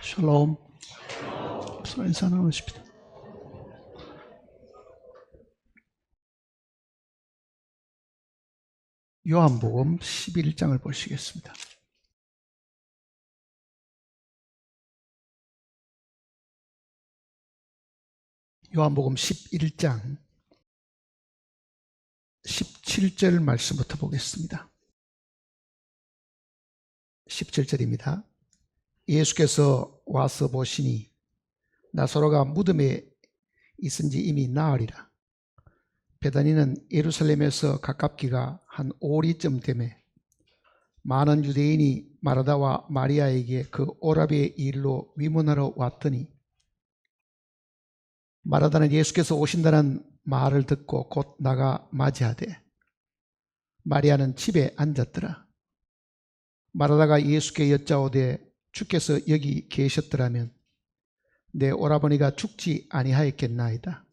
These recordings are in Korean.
샬롬. 서로 인사 나누십니다. 요한복음 11장을 보시겠습니다. 요한복음 11장 17절 말씀부터 보겠습니다. 17절입니다. 예수께서 와서 보시니 나사로가 무덤에 있은지 이미 나으리라. 베다니는 예루살렘에서 가깝기가 한 오리쯤 되매 많은 유대인이 마르다와 마리아에게 그 오라비의 일로 위문하러 왔더니 마르다는 예수께서 오신다는 말을 듣고 곧 나가 맞이하되 마리아는 집에 앉았더라. 마르다가 예수께 여짜오되 주께서 여기 계셨더라면 내 오라버니가 죽지 아니하였겠나이다.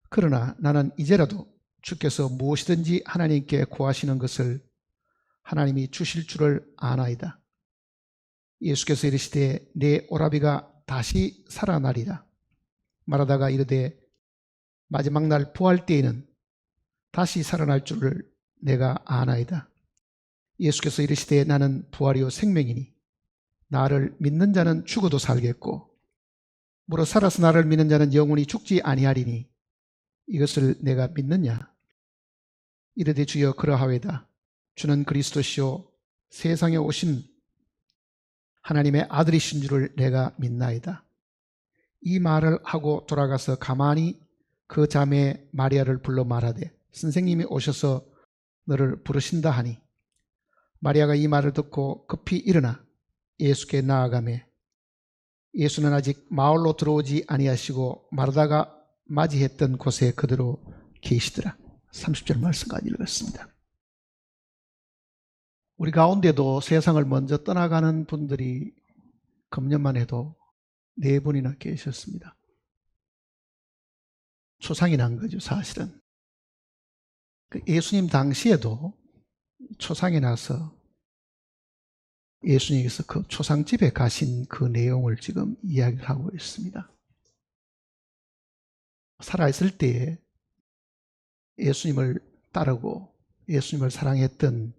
그러나 나는 이제라도 주께서 무엇이든지 하나님께 구하시는 것을 하나님이 주실 줄을 아나이다. 예수께서 이르시되 내 오라비가 다시 살아나리라. 마르다가 이르되 마지막 날 부활 때에는 다시 살아날 줄을 내가 아나이다. 예수께서 이르시되 나는 부활이요 생명이니 나를 믿는 자는 죽어도 살겠고 무릇 살아서 나를 믿는 자는 영원히 죽지 아니하리니 이것을 내가 믿느냐? 이르되 주여 그러하외다. 주는 그리스도시요 세상에 오신 하나님의 아들이신 줄을 내가 믿나이다. 이 말을 하고 돌아가서 가만히 그 자매 마리아를 불러 말하되 선생님이 오셔서 너를 부르신다 하니 마리아가 이 말을 듣고 급히 일어나 예수께 나아가매 예수는 아직 마을로 들어오지 아니하시고 마르다가 맞이했던 곳에 그대로 계시더라. 30절 말씀까지 읽었습니다. 우리 가운데도 세상을 먼저 떠나가는 분들이 금년만 해도 4분이나 계셨습니다. 초상이 난 거죠, 사실은. 예수님 당시에도 초상이 나서 예수님께서 그 초상집에 가신 그 내용을 지금 이야기를 하고 있습니다. 살아있을 때에 예수님을 따르고 예수님을 사랑했던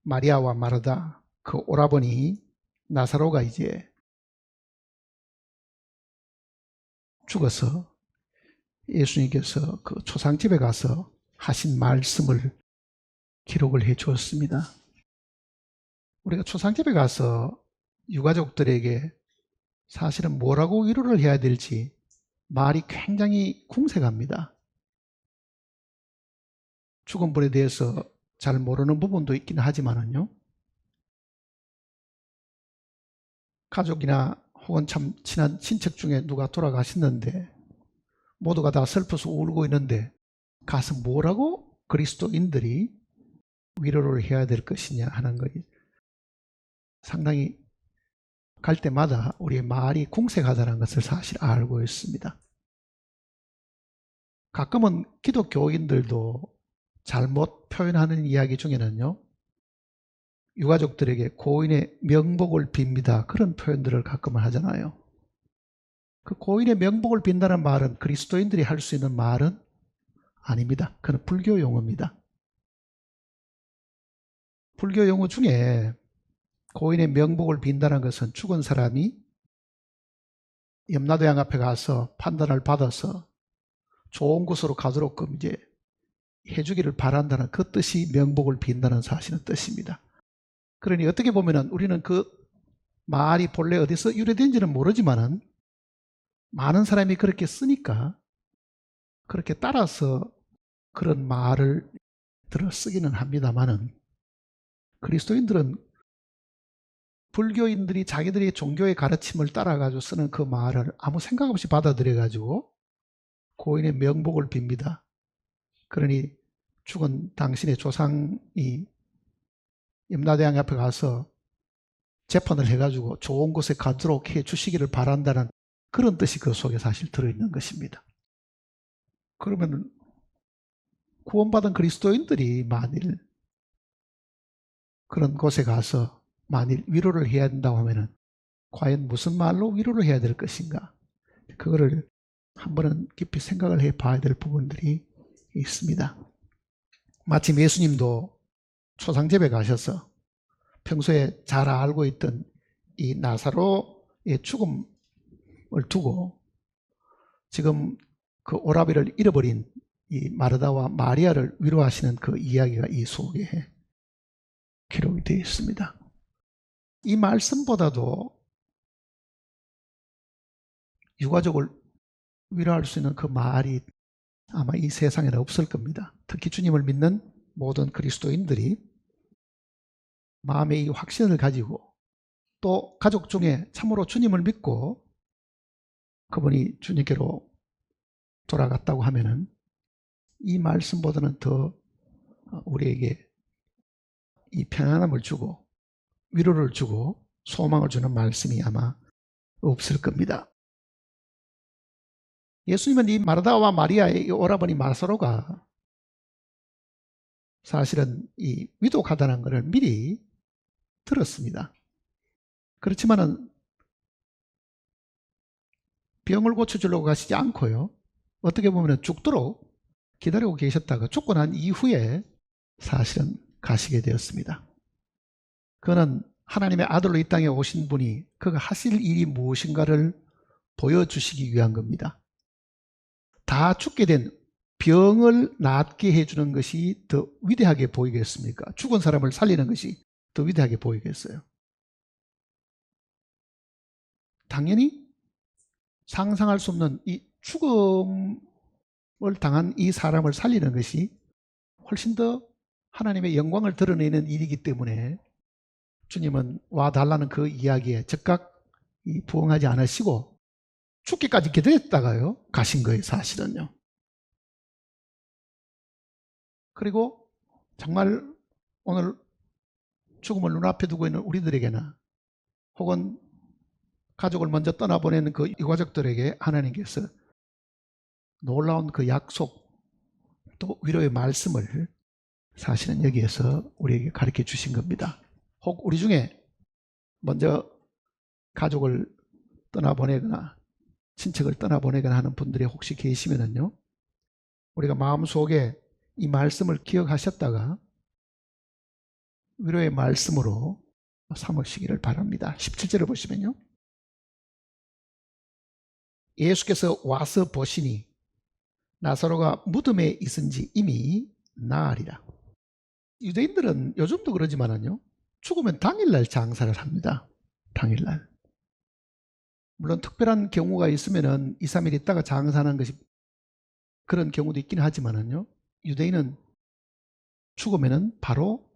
마리아와 마르다, 그 오라버니 나사로가 이제 죽어서 예수님께서 그 초상집에 가서 하신 말씀을 기록을 해 주었습니다. 우리가 초상집에 가서 유가족들에게 사실은 뭐라고 위로를 해야 될지 말이 굉장히 궁색합니다. 죽은 분에 대해서 잘 모르는 부분도 있긴 하지만은요, 가족이나 혹은 참 친한 친척 중에 누가 돌아가셨는데 모두가 다 슬퍼서 울고 있는데 가서 뭐라고 그리스도인들이 위로를 해야 될 것이냐 하는 것이 상당히 갈 때마다 우리의 말이 궁색하다는 것을 사실 알고 있습니다. 가끔은 기독교인들도 잘못 표현하는 이야기 중에는요, 유가족들에게 고인의 명복을 빕니다. 그런 표현들을 가끔은 하잖아요. 그 고인의 명복을 빈다는 말은 그리스도인들이 할 수 있는 말은 아닙니다. 그건 불교 용어입니다. 불교 용어 중에 고인의 명복을 빈다는 것은 죽은 사람이 염라대왕 앞에 가서 판단을 받아서 좋은 곳으로 가도록 이제 해주기를 바란다는 그 뜻이 명복을 빈다는 사실은 뜻입니다. 그러니 어떻게 보면은 우리는 그 말이 본래 어디서 유래된지는 모르지만은 많은 사람이 그렇게 쓰니까 그렇게 따라서 그런 말을 들어 쓰기는 합니다만은 그리스도인들은 불교인들이 자기들의 종교의 가르침을 따라가지고 쓰는 그 말을 아무 생각 없이 받아들여가지고 고인의 명복을 빕니다. 그러니 죽은 당신의 조상이 염라대왕 앞에 가서 재판을 해가지고 좋은 곳에 가도록 해 주시기를 바란다는 그런 뜻이 그 속에 사실 들어있는 것입니다. 그러면 구원받은 그리스도인들이 만일 그런 곳에 가서 만일 위로를 해야 된다고 하면은 과연 무슨 말로 위로를 해야 될 것인가? 그거를 한번은 깊이 생각을 해 봐야 될 부분들이 있습니다. 마침 예수님도 초상집에 가셔서 평소에 잘 알고 있던 이 나사로의 죽음을 두고 지금 그 오라비를 잃어버린 이 마르다와 마리아를 위로하시는 그 이야기가 이 속에 기록이 되어 있습니다. 이 말씀보다도 유가족을 위로할 수 있는 그 말이 아마 이 세상에는 없을 겁니다. 특히 주님을 믿는 모든 그리스도인들이 마음의 이 확신을 가지고 또 가족 중에 참으로 주님을 믿고 그분이 주님께로 돌아갔다고 하면은 이 말씀보다는 더 우리에게 이 편안함을 주고 위로를 주고 소망을 주는 말씀이 아마 없을 겁니다. 예수님은 이 마르다와 마리아의 오라버니 마사로가 사실은 이 위독하다는 것을 미리 들었습니다. 그렇지만은 병을 고쳐주려고 가시지 않고요. 어떻게 보면 죽도록 기다리고 계셨다가 죽고 난 이후에 사실은 가시게 되었습니다. 그는 하나님의 아들로 이 땅에 오신 분이 그가 하실 일이 무엇인가를 보여주시기 위한 겁니다. 다 죽게 된 병을 낫게 해주는 것이 더 위대하게 보이겠습니까? 죽은 사람을 살리는 것이 더 위대하게 보이겠어요? 당연히 상상할 수 없는 이 죽음을 당한 이 사람을 살리는 것이 훨씬 더 하나님의 영광을 드러내는 일이기 때문에 주님은 와달라는 그 이야기에 즉각 부응하지 않으시고 죽기까지 기다렸다가요 가신 거예요, 사실은요. 그리고 정말 오늘 죽음을 눈앞에 두고 있는 우리들에게나 혹은 가족을 먼저 떠나보내는 그 유가족들에게 하나님께서 놀라운 그 약속 또 위로의 말씀을 사실은 여기에서 우리에게 가르쳐 주신 겁니다. 혹 우리 중에 먼저 가족을 떠나보내거나 친척을 떠나보내거나 하는 분들이 혹시 계시면은요, 우리가 마음속에 이 말씀을 기억하셨다가 위로의 말씀으로 삼으시기를 바랍니다. 17절을 보시면요, 예수께서 와서 보시니 나사로가 무덤에 있은지 이미 나으리라. 유대인들은 요즘도 그러지만은요, 죽으면 당일날 장사를 합니다. 당일날. 물론 특별한 경우가 있으면은 2, 3일 있다가 장사하는 것이 그런 경우도 있긴 하지만은요, 유대인은 죽으면은 바로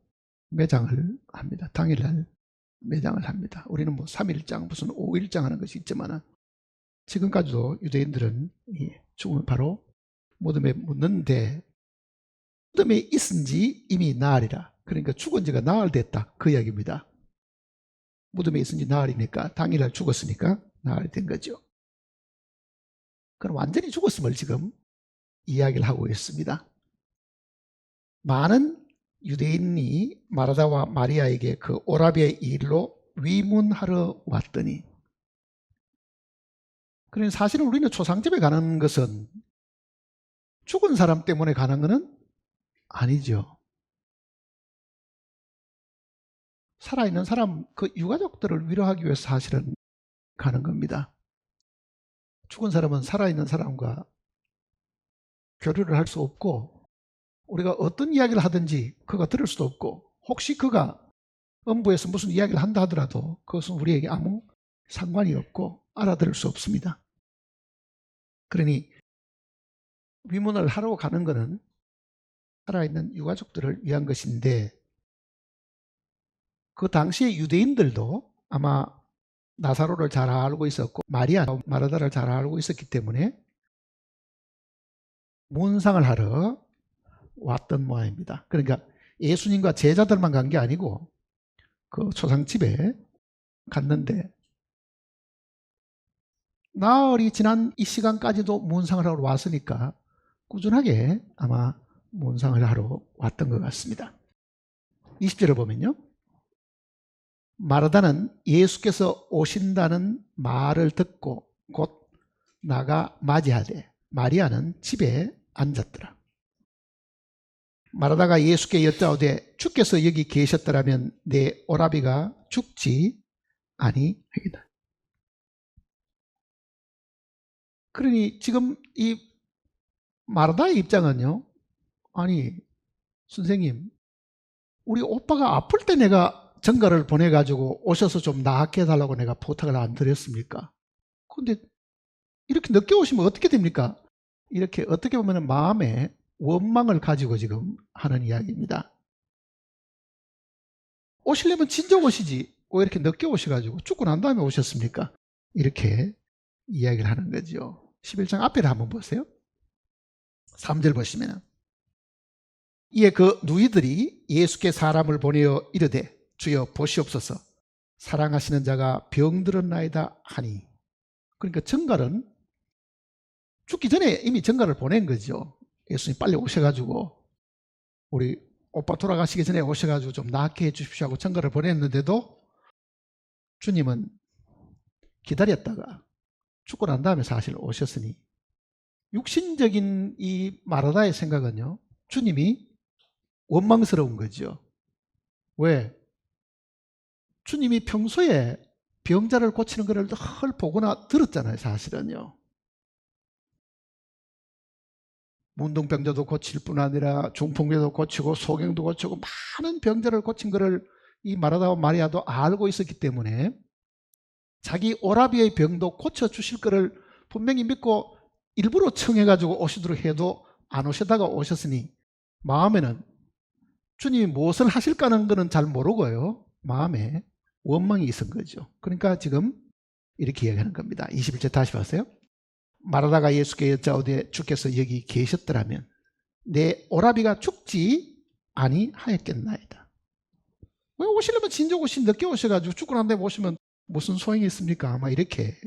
매장을 합니다. 당일날 매장을 합니다. 우리는 뭐 3일장 무슨 5일장 하는 것이 있지만은 지금까지도 유대인들은 죽으면 바로 무덤에 묻는데, 무덤에 있은지 이미 나으리라. 그러니까 죽은 지가 나흘 됐다, 그 이야기입니다. 무덤에 있은지 나흘이니까 당일날 죽었으니까 나흘이 된 거죠. 그럼 완전히 죽었음을 지금 이야기를 하고 있습니다. 많은 유대인이 마르다와 마리아에게 그 오라비의 일로 위문하러 왔더니, 그러니 사실은 우리는 초상집에 가는 것은 죽은 사람 때문에 가는 것은 아니죠. 살아있는 사람, 그 유가족들을 위로하기 위해서 사실은 가는 겁니다. 죽은 사람은 살아있는 사람과 교류를 할 수 없고, 우리가 어떤 이야기를 하든지 그가 들을 수도 없고, 혹시 그가 음부에서 무슨 이야기를 한다 하더라도 그것은 우리에게 아무 상관이 없고 알아들을 수 없습니다. 그러니 위문을 하러 가는 것은 살아있는 유가족들을 위한 것인데, 그 당시에 유대인들도 아마 나사로를 잘 알고 있었고 마리아, 마르다를 잘 알고 있었기 때문에 문상을 하러 왔던 모양입니다. 그러니까 예수님과 제자들만 간 게 아니고 그 초상집에 갔는데, 나흘이 지난 이 시간까지도 문상을 하러 왔으니까 꾸준하게 아마 문상을 하러 왔던 것 같습니다. 20절을 보면요, 마르다는 예수께서 오신다는 말을 듣고 곧 나가 맞이하되 마리아는 집에 앉았더라. 마르다가 예수께 여짜오되 주께서 여기 계셨더라면 내 오라비가 죽지 아니하리이다. 그러니 지금 이 마르다의 입장은요, 아니 선생님, 우리 오빠가 아플 때 내가 전가를 보내가지고 오셔서 좀 낫게 해달라고 내가 부탁을 안 드렸습니까? 근데 이렇게 늦게 오시면 어떻게 됩니까? 이렇게 어떻게 보면 마음에 원망을 가지고 지금 하는 이야기입니다. 오시려면 진작 오시지 왜 이렇게 늦게 오셔가지고 죽고 난 다음에 오셨습니까? 이렇게 이야기를 하는 거죠. 11장 앞에를 한번 보세요. 3절 보시면 이에 그 누이들이 예수께 사람을 보내어 이르되 주여 보시옵소서 사랑하시는 자가 병들었나이다 하니, 그러니까 전갈은 죽기 전에 이미 전갈을 보낸 거죠. 예수님 빨리 오셔가지고 우리 오빠 돌아가시기 전에 오셔가지고 좀 낫게 해주십시오 하고 전갈을 보냈는데도 주님은 기다렸다가 죽고 난 다음에 사실 오셨으니, 육신적인 이 마르다의 생각은요, 주님이 원망스러운 거죠. 왜? 주님이 평소에 병자를 고치는 것을 늘 보거나 들었잖아요. 사실은요. 문둥병자도 고칠 뿐 아니라 중풍병도 고치고 소경도 고치고 많은 병자를 고친 것을 이 마르다와 마리아도 알고 있었기 때문에 자기 오라비의 병도 고쳐주실 것을 분명히 믿고 일부러 청해가지고 오시도록 해도 안 오시다가 오셨으니 마음에는 주님이 무엇을 하실까 하는 것은 잘 모르고요, 마음에 원망이 있은 거죠. 그러니까 지금 이렇게 이야기하는 겁니다. 21절 다시 봤어요. 마르다가 예수께 여짜오되 주께서 여기 계셨더라면 내 오라비가 죽지 아니하였겠나이다. 왜 오시려면 진작 오시 늦게 오셔가지고 죽고 난 다음에 오시면 무슨 소용이 있습니까? 아마 이렇게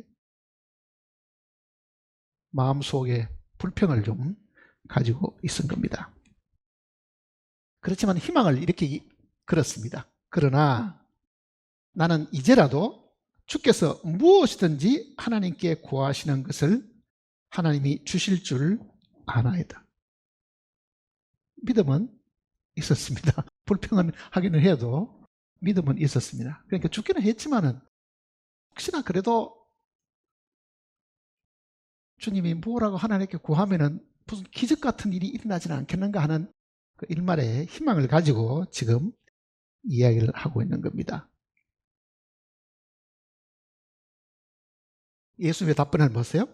마음속에 불평을 좀 가지고 있은 겁니다. 그렇지만 희망을 이렇게 걸었습니다. 그러나 나는 이제라도 주께서 무엇이든지 하나님께 구하시는 것을 하나님이 주실 줄 아나이다. 믿음은 있었습니다. 불평은 하기는 해도 믿음은 있었습니다. 그러니까 죽기는 했지만은 혹시나 그래도 주님이 뭐라고 하나님께 구하면은 무슨 기적 같은 일이 일어나지는 않겠는가 하는 그 일말의 희망을 가지고 지금 이야기를 하고 있는 겁니다. 예수님의 답변을 보세요.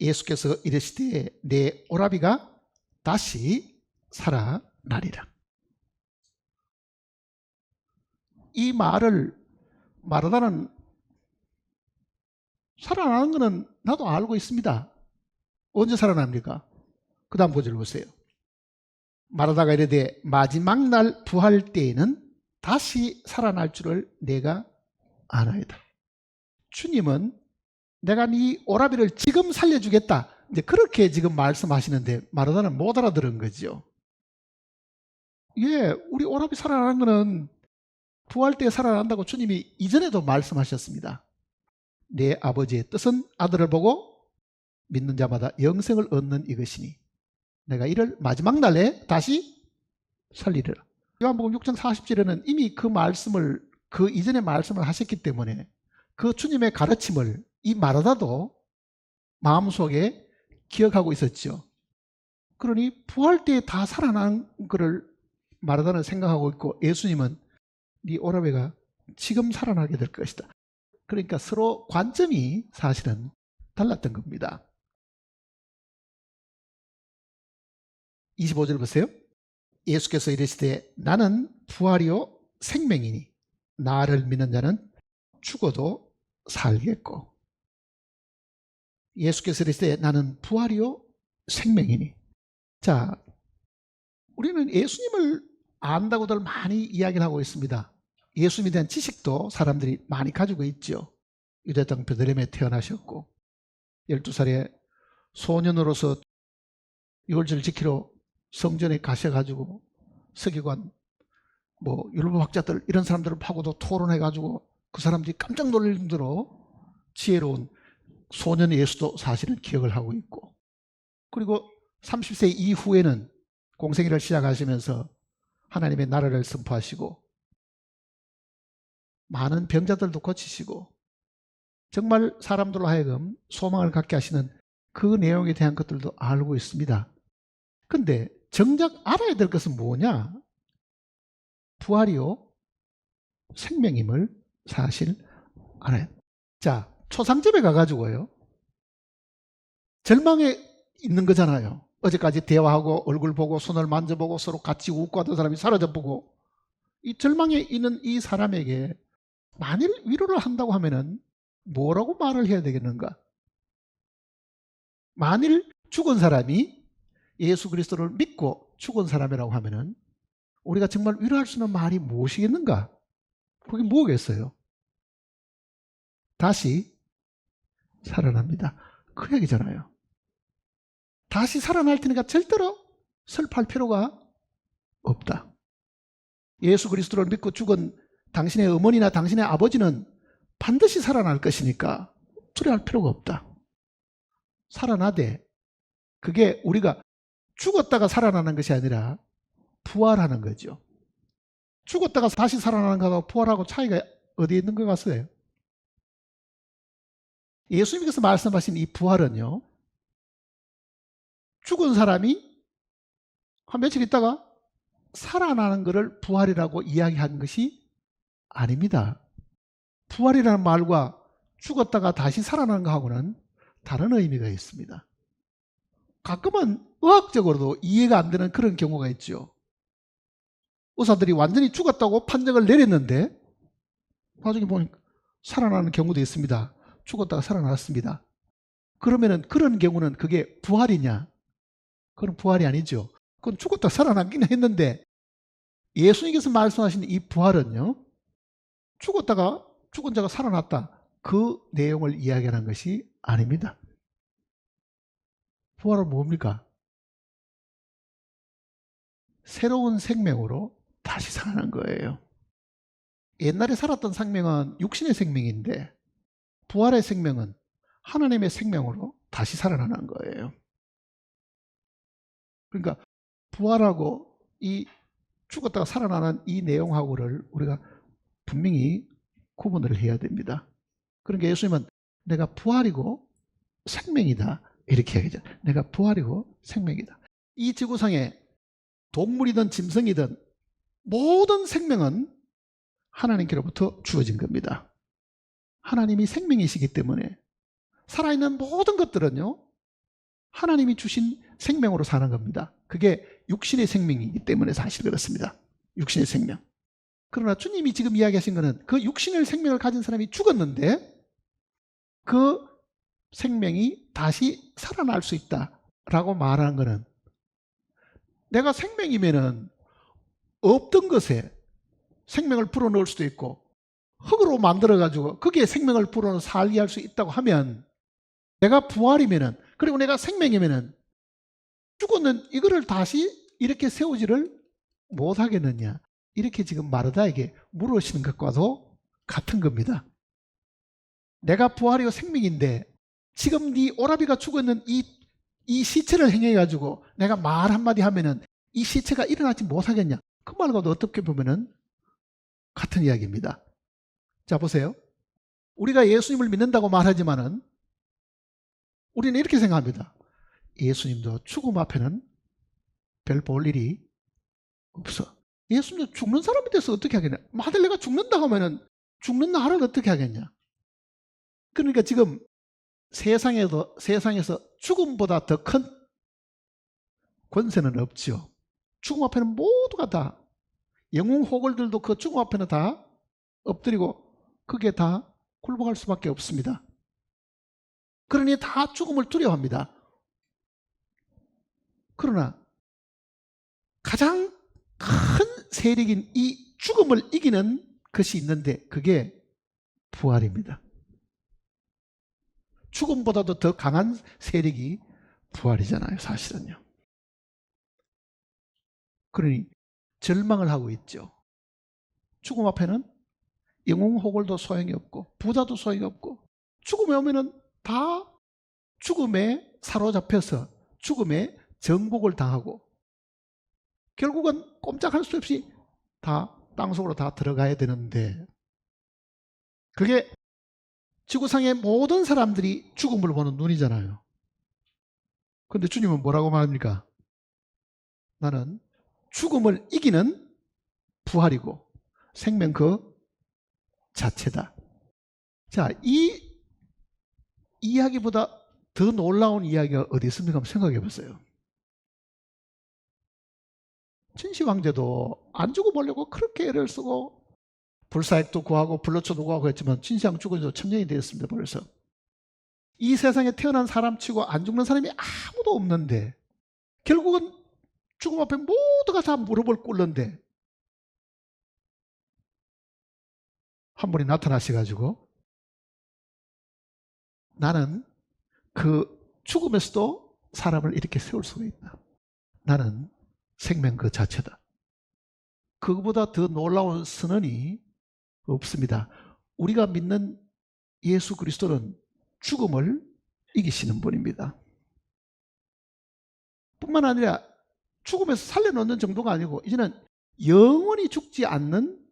예수께서 이르시되 내 오라비가 다시 살아나리라. 이 말을 마르다는 살아나는 것은 나도 알고 있습니다. 언제 살아납니까? 그 다음 구절 보세요. 마르다가 이르되 마지막 날 부활 때에는 다시 살아날 줄을 내가 아나이다. 주님은 내가 네 오라비를 지금 살려주겠다, 이제 그렇게 지금 말씀하시는데 마르다는 못 알아들은 거죠. 예, 우리 오라비 살아나는 것은 부활 때 살아난다고 주님이 이전에도 말씀하셨습니다. 내 아버지의 뜻은 아들을 보고 믿는 자마다 영생을 얻는 이것이니 내가 이를 마지막 날에 다시 살리리라. 요한복음 6장 40절에는 이미 그 말씀을, 그 이전에 말씀을 하셨기 때문에 그 주님의 가르침을 이 마르다도 마음속에 기억하고 있었죠. 그러니 부활 때에 다 살아난 것을 마르다는 생각하고 있고 예수님은 네 오라비가 지금 살아나게 될 것이다. 그러니까 서로 관점이 사실은 달랐던 겁니다. 25절 보세요. 예수께서 이르시되 나는 부활이요 생명이니 나를 믿는 자는 죽어도 살겠고. 예수께서 이르시되 나는 부활이요 생명이니. 자, 우리는 예수님을 안다고들 많이 이야기를 하고 있습니다. 예수님에 대한 지식도 사람들이 많이 가지고 있죠. 유대 땅 베들레헴에 태어나셨고 12살에 소년으로서 유월절 지키러 성전에 가셔가지고 서기관 뭐 율법학자들 이런 사람들을 파고도 토론해가지고 그 사람들이 깜짝 놀랄 정도로 지혜로운 소년 예수도 사실은 기억을 하고 있고, 그리고 30세 이후에는 공생애를 시작하시면서 하나님의 나라를 선포하시고 많은 병자들도 고치시고 정말 사람들로 하여금 소망을 갖게 하시는 그 내용에 대한 것들도 알고 있습니다. 근데 정작 알아야 될 것은 뭐냐? 부활이요 생명임을 사실 알아야 돼요. 자, 초상집에 가가지고요 절망에 있는 거잖아요. 어제까지 대화하고 얼굴 보고 손을 만져보고 서로 같이 웃고 하던 사람이 사라져보고, 이 절망에 있는 이 사람에게 만일 위로를 한다고 하면은 뭐라고 말을 해야 되겠는가? 만일 죽은 사람이 예수 그리스도를 믿고 죽은 사람이라고 하면은 우리가 정말 위로할 수 있는 말이 무엇이겠는가? 그게 뭐겠어요? 다시 살아납니다. 그 얘기잖아요. 다시 살아날 테니까 절대로 슬퍼할 필요가 없다. 예수 그리스도를 믿고 죽은 당신의 어머니나 당신의 아버지는 반드시 살아날 것이니까 두려워할 필요가 없다. 살아나되 그게 우리가 죽었다가 살아나는 것이 아니라 부활하는 거죠. 죽었다가 다시 살아나는 것하고 부활하고 차이가 어디에 있는 것 같아요? 예수님께서 말씀하신 이 부활은요, 죽은 사람이 한 며칠 있다가 살아나는 것을 부활이라고 이야기한 것이 아닙니다. 부활이라는 말과 죽었다가 다시 살아나는 것하고는 다른 의미가 있습니다. 가끔은 의학적으로도 이해가 안 되는 그런 경우가 있죠. 의사들이 완전히 죽었다고 판정을 내렸는데 나중에 보니까 살아나는 경우도 있습니다. 죽었다가 살아났습니다. 그러면은 그런 경우는 그게 부활이냐? 그건 부활이 아니죠. 그건 죽었다 살아나긴 했는데, 예수님께서 말씀하신 이 부활은요, 죽었다가 죽은 자가 살아났다, 그 내용을 이야기하는 것이 아닙니다. 부활은 뭡니까? 새로운 생명으로 다시 살아난 거예요. 옛날에 살았던 생명은 육신의 생명인데 부활의 생명은 하나님의 생명으로 다시 살아나는 거예요. 그러니까 부활하고 이 죽었다가 살아나는 이 내용하고를 우리가 분명히 구분을 해야 됩니다. 그러니까 예수님은 내가 부활이고 생명이다 이렇게 얘기하죠. 내가 부활이고 생명이다. 이 지구상에 동물이든 짐승이든 모든 생명은 하나님께로부터 주어진 겁니다. 하나님이 생명이시기 때문에 살아있는 모든 것들은요, 하나님이 주신 생명으로 사는 겁니다. 그게 육신의 생명이기 때문에 사실 그렇습니다. 육신의 생명. 그러나 주님이 지금 이야기하신 것은 그 육신의 생명을 가진 사람이 죽었는데 그 생명이 다시 살아날 수 있다라고 말하는 것은, 내가 생명이면은 없던 것에 생명을 불어넣을 수도 있고 흙으로 만들어가지고 거기에 생명을 불어넣어 살게 할 수 있다고 하면, 내가 부활이면은, 그리고 내가 생명이면은 죽었는 이거를 다시 이렇게 세우지를 못하겠느냐, 이렇게 지금 마르다에게 물으시는 것과도 같은 겁니다. 내가 부활이고 생명인데 지금 네 오라비가 죽었는 이 시체를 행해 가지고 내가 말 한마디 하면은 이 시체가 일어나지 못하겠냐, 그 말과도 어떻게 보면은 같은 이야기입니다. 자, 보세요. 우리가 예수님을 믿는다고 말하지만은 우리는 이렇게 생각합니다. 예수님도 죽음 앞에는 별 볼 일이 없어. 예수님도 죽는 사람에 대해서 어떻게 하겠냐? 만일 내가 죽는다 하면은 죽는 나를 어떻게 하겠냐? 그러니까 지금 세상에서 죽음보다 더 큰 권세는 없죠. 죽음 앞에는 모두가 다, 영웅 호걸들도 그 죽음 앞에는 다 엎드리고 그게 다 굴복할 수밖에 없습니다. 그러니 다 죽음을 두려워합니다. 그러나 가장 큰 세력인 이 죽음을 이기는 것이 있는데 그게 부활입니다. 죽음보다도 더 강한 세력이 부활이잖아요, 사실은요. 그러니 절망을 하고 있죠. 죽음 앞에는 영웅호걸도 소용이 없고 부자도 소용이 없고 죽음에 오면은 다 죽음에 사로잡혀서 죽음에 정복을 당하고 결국은 꼼짝할 수 없이 다 땅속으로 다 들어가야 되는데 그게 지구상의 모든 사람들이 죽음을 보는 눈이잖아요. 그런데 주님은 뭐라고 말합니까? 나는 죽음을 이기는 부활이고 생명 그 자체다. 자, 이 이야기보다 더 놀라운 이야기가 어디 있습니까? 한번 생각해 보세요. 진시황제도 안 죽어보려고 그렇게 애를 쓰고 불사액도 구하고 불로초도 구하고 했지만 진시황 죽어서 천년이 되었습니다. 벌써. 이 세상에 태어난 사람치고 안 죽는 사람이 아무도 없는데 결국은 죽음 앞에 모두가 다 무릎을 꿇는데 한 분이 나타나셔가지고 나는 그 죽음에서도 사람을 이렇게 세울 수가 있다. 나는 생명 그 자체다. 그거보다 더 놀라운 선언이 없습니다. 우리가 믿는 예수 그리스도는 죽음을 이기시는 분입니다. 뿐만 아니라 죽음에서 살려놓는 정도가 아니고 이제는 영원히 죽지 않는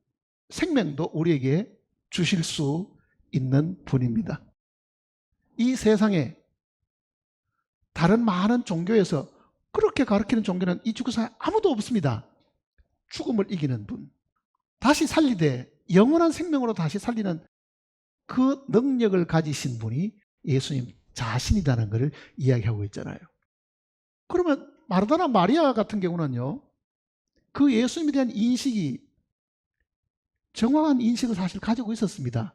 생명도 우리에게 주실 수 있는 분입니다. 이 세상에 다른 많은 종교에서 그렇게 가르치는 종교는 이 지구상에 아무도 없습니다. 죽음을 이기는 분. 다시 살리되 영원한 생명으로 다시 살리는 그 능력을 가지신 분이 예수님 자신이라는 것을 이야기하고 있잖아요. 그러면 마르다나 마리아 같은 경우는요. 그 예수님에 대한 인식이 정확한 인식을 사실 가지고 있었습니다.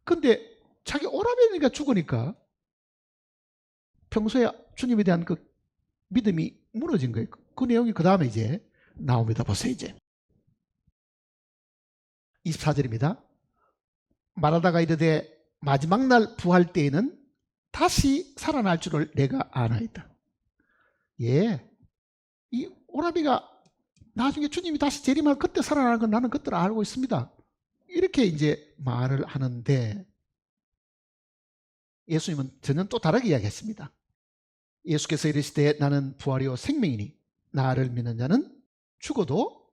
근데 자기 오라버니가 죽으니까 평소에 주님에 대한 그 믿음이 무너진 거예요. 그 내용이 그 다음에 이제 나옵니다. 보세요. 이제 24절입니다. 말하다가 이르되 마지막 날 부활 때에는 다시 살아날 줄을 내가 아나이다. 예, 이 오라비가 나중에 주님이 다시 재림할 그때 살아나는 건 나는 그때를 알고 있습니다. 이렇게 이제 말을 하는데 예수님은 전혀 또 다르게 이야기했습니다. 예수께서 이르시되 나는 부활이요 생명이니 나를 믿는 자는 죽어도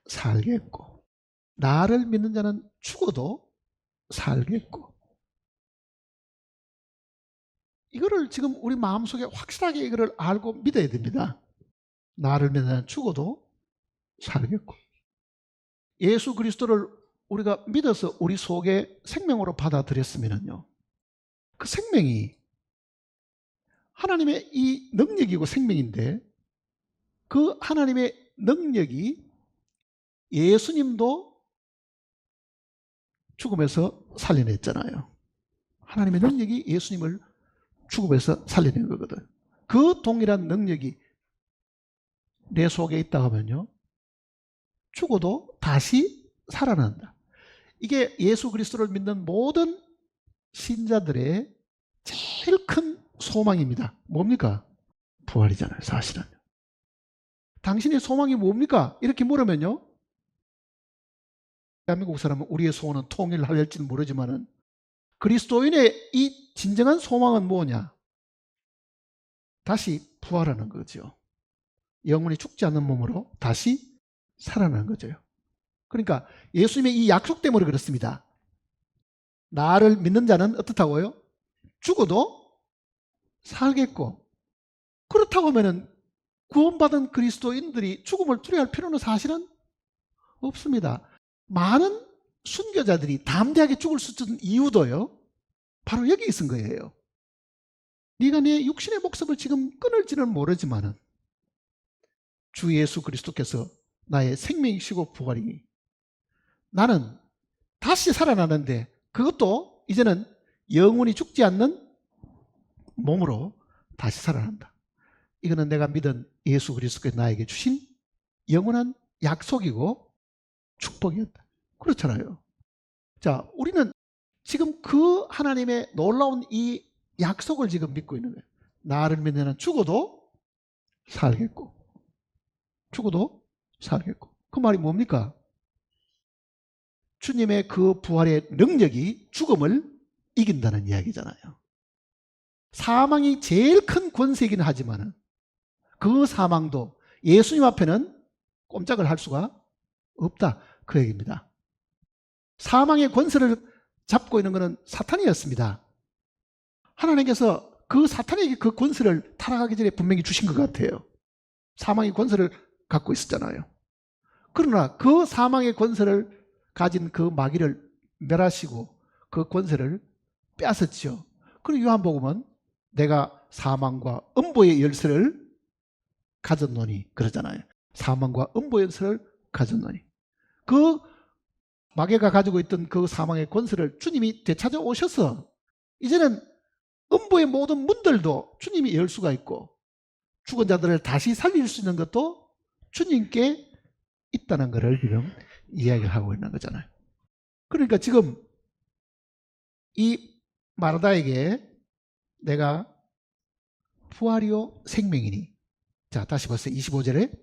살겠고 나를 믿는 자는 죽어도 살겠고 이거를 지금 우리 마음속에 확실하게 이거를 알고 믿어야 됩니다. 나를 믿는 자는 죽어도 살겠고 예수 그리스도를 우리가 믿어서 우리 속에 생명으로 받아들였으면요 그 생명이 하나님의 이 능력이고 생명인데 그 하나님의 능력이 예수님도 죽음에서 살려냈잖아요. 하나님의 능력이 예수님을 죽음에서 살려낸 거거든. 그 동일한 능력이 내 속에 있다 하면요 죽어도 다시 살아난다. 이게 예수 그리스도를 믿는 모든 신자들의 제일 큰 소망입니다. 뭡니까? 부활이잖아요. 사실은. 당신의 소망이 뭡니까? 이렇게 물으면요 대한민국 사람은 우리의 소원은 통일할지는 모르지만은 그리스도인의 이 진정한 소망은 뭐냐? 다시 부활하는 거죠. 영원히 죽지 않는 몸으로 다시 살아나는 거죠. 그러니까 예수님의 이 약속 때문에 그렇습니다. 나를 믿는 자는 어떻다고요? 죽어도 살겠고 그렇다고 하면은 구원받은 그리스도인들이 죽음을 두려워할 필요는 사실은 없습니다. 많은 순교자들이 담대하게 죽을 수 있는 이유도요 바로 여기 있은 거예요. 네가 내 육신의 목숨을 지금 끊을지는 모르지만은 주 예수 그리스도께서 나의 생명이시고 부활이니 나는 다시 살아나는데 그것도 이제는 영원히 죽지 않는 몸으로 다시 살아난다. 이거는 내가 믿은 예수 그리스도께서 나에게 주신 영원한 약속이고 축복이었다. 그렇잖아요. 자, 우리는 지금 그 하나님의 놀라운 이 약속을 지금 믿고 있는 거예요. 나를 믿는 죽어도 살겠고 죽어도 살겠고 그 말이 뭡니까? 주님의 그 부활의 능력이 죽음을 이긴다는 이야기잖아요. 사망이 제일 큰 권세이긴 하지만 그 사망도 예수님 앞에는 꼼짝을 할 수가 없다, 그 얘기입니다. 사망의 권세를 잡고 있는 것은 사탄이었습니다. 하나님께서 그 사탄에게 그 권세를 타락하기 전에 분명히 주신 것 같아요. 사망의 권세를 갖고 있었잖아요. 그러나 그 사망의 권세를 가진 그 마귀를 멸하시고 그 권세를 빼앗았죠. 그리고 요한복음은 내가 사망과 음보의 열쇠를 가졌노니 그러잖아요. 사망과 음보의 열쇠를 가졌노니. 그 마귀가 가지고 있던 그 사망의 권세를 주님이 되찾아 오셔서 이제는 음보의 모든 문들도 주님이 열 수가 있고 죽은 자들을 다시 살릴 수 있는 것도 주님께 있다는 것을 지금 이야기를 하고 있는 거잖아요. 그러니까 지금 이 마르다에게 내가 부활이요 생명이니, 자 다시 보세요. 25절에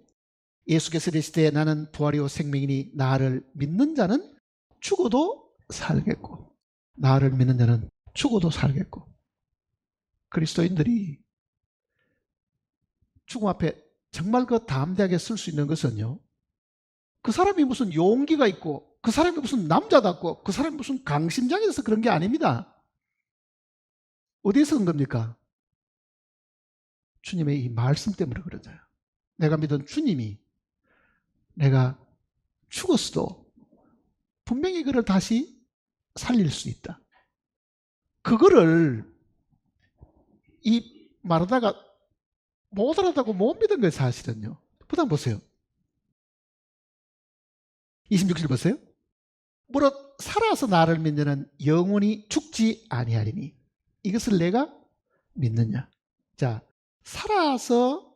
예수께서 이르시되 나는 부활이요 생명이니 나를 믿는 자는 죽어도 살겠고 나를 믿는 자는 죽어도 살겠고. 그리스도인들이 죽음 앞에 정말 그 담대하게 설 수 있는 것은요, 그 사람이 무슨 용기가 있고 그 사람이 무슨 남자답고 그 사람이 무슨 강심장이라서 그런 게 아닙니다. 어디에서 그런 겁니까? 주님의 이 말씀 때문에 그러잖아요. 내가 믿은 주님이 내가 죽었어도 분명히 그를 다시 살릴 수 있다. 그거를 이 마르다가 못 알아다고 못 믿은 거예요, 사실은요. 부담 보세요. 26절 보세요. 무릇 살아서 나를 믿는 영원히 죽지 아니하리니 이것을 내가 믿느냐. 자, 살아서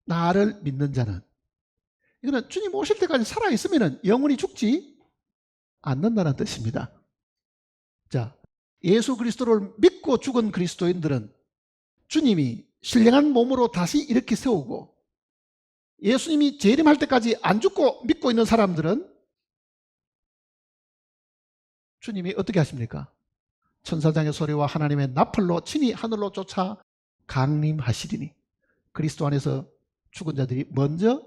나를 믿는 자는, 이거는 주님 오실 때까지 살아있으면 영원히 죽지 않는다는 뜻입니다. 자, 예수 그리스도를 믿고 죽은 그리스도인들은 주님이 신령한 몸으로 다시 일으켜 세우고, 예수님이 재림할 때까지 안 죽고 믿고 있는 사람들은 주님이 어떻게 하십니까? 천사장의 소리와 하나님의 나팔로 친히 하늘로 쫓아 강림하시리니 그리스도 안에서 죽은 자들이 먼저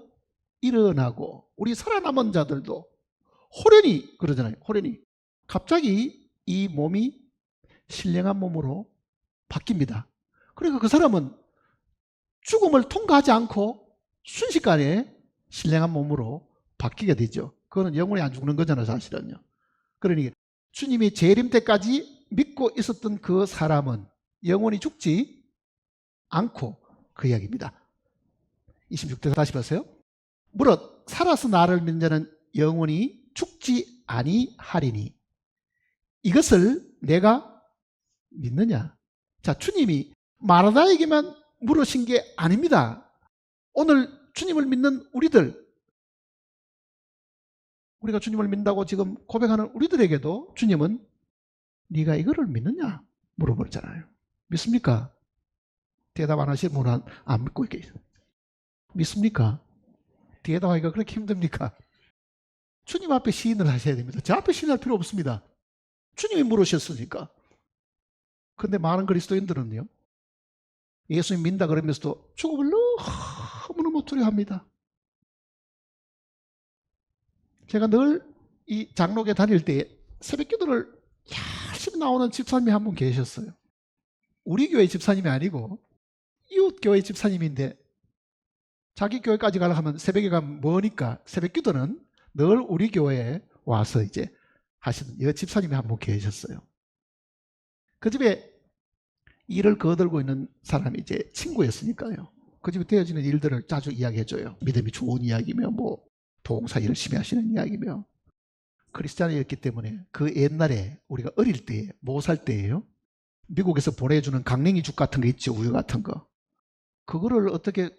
일어나고 우리 살아남은 자들도 호련히, 그러잖아요. 호련히 갑자기 이 몸이 신령한 몸으로 바뀝니다. 그러니까 그 사람은 죽음을 통과하지 않고 순식간에 신령한 몸으로 바뀌게 되죠. 그거는 영원히 안 죽는 거잖아요, 사실은요. 그러니 주님이 재림 때까지 믿고 있었던 그 사람은 영원히 죽지 않고, 그 이야기입니다. 26절 다시 보세요. 무릇 살아서 나를 믿는 자는 영원히 죽지 아니하리니 이것을 내가 믿느냐. 자, 주님이 마르다에게만 물으신 게 아닙니다. 오늘 주님을 믿는 우리들, 우리가 주님을 믿는다고 지금 고백하는 우리들에게도 주님은 네가 이거를 믿느냐 물어보잖아요. 믿습니까? 대답 안 하시는 분은 안 믿고 있겠어요. 믿습니까? 대답하기가 그렇게 힘듭니까? 주님 앞에 시인을 하셔야 됩니다. 제 앞에 시인할 필요 없습니다. 주님이 물으셨으니까. 그런데 많은 그리스도인들은요, 예수님 믿는다 그러면서도 죽음을 너무너무 두려워합니다. 제가 늘 이 장로교 다닐 때 새벽 기도를 열심히 나오는 집사님이 한 분 계셨어요. 우리 교회 집사님이 아니고 이웃 교회 집사님인데 자기 교회까지 가려고 하면 새벽에 가면 머니까 새벽 기도는 늘 우리 교회에 와서 이제 하시는 여 집사님이 한 분 계셨어요. 그 집에 일을 거들고 있는 사람이 이제 친구였으니까요. 그 집에 되어지는 일들을 자주 이야기해줘요. 믿음이 좋은 이야기며 뭐 봉사 열심히 하시는 이야기며. 크리스찬이었기 때문에 그 옛날에 우리가 어릴 때, 못 살 때예요. 미국에서 보내주는 강냉이죽 같은 거 있죠, 우유 같은 거. 그거를 어떻게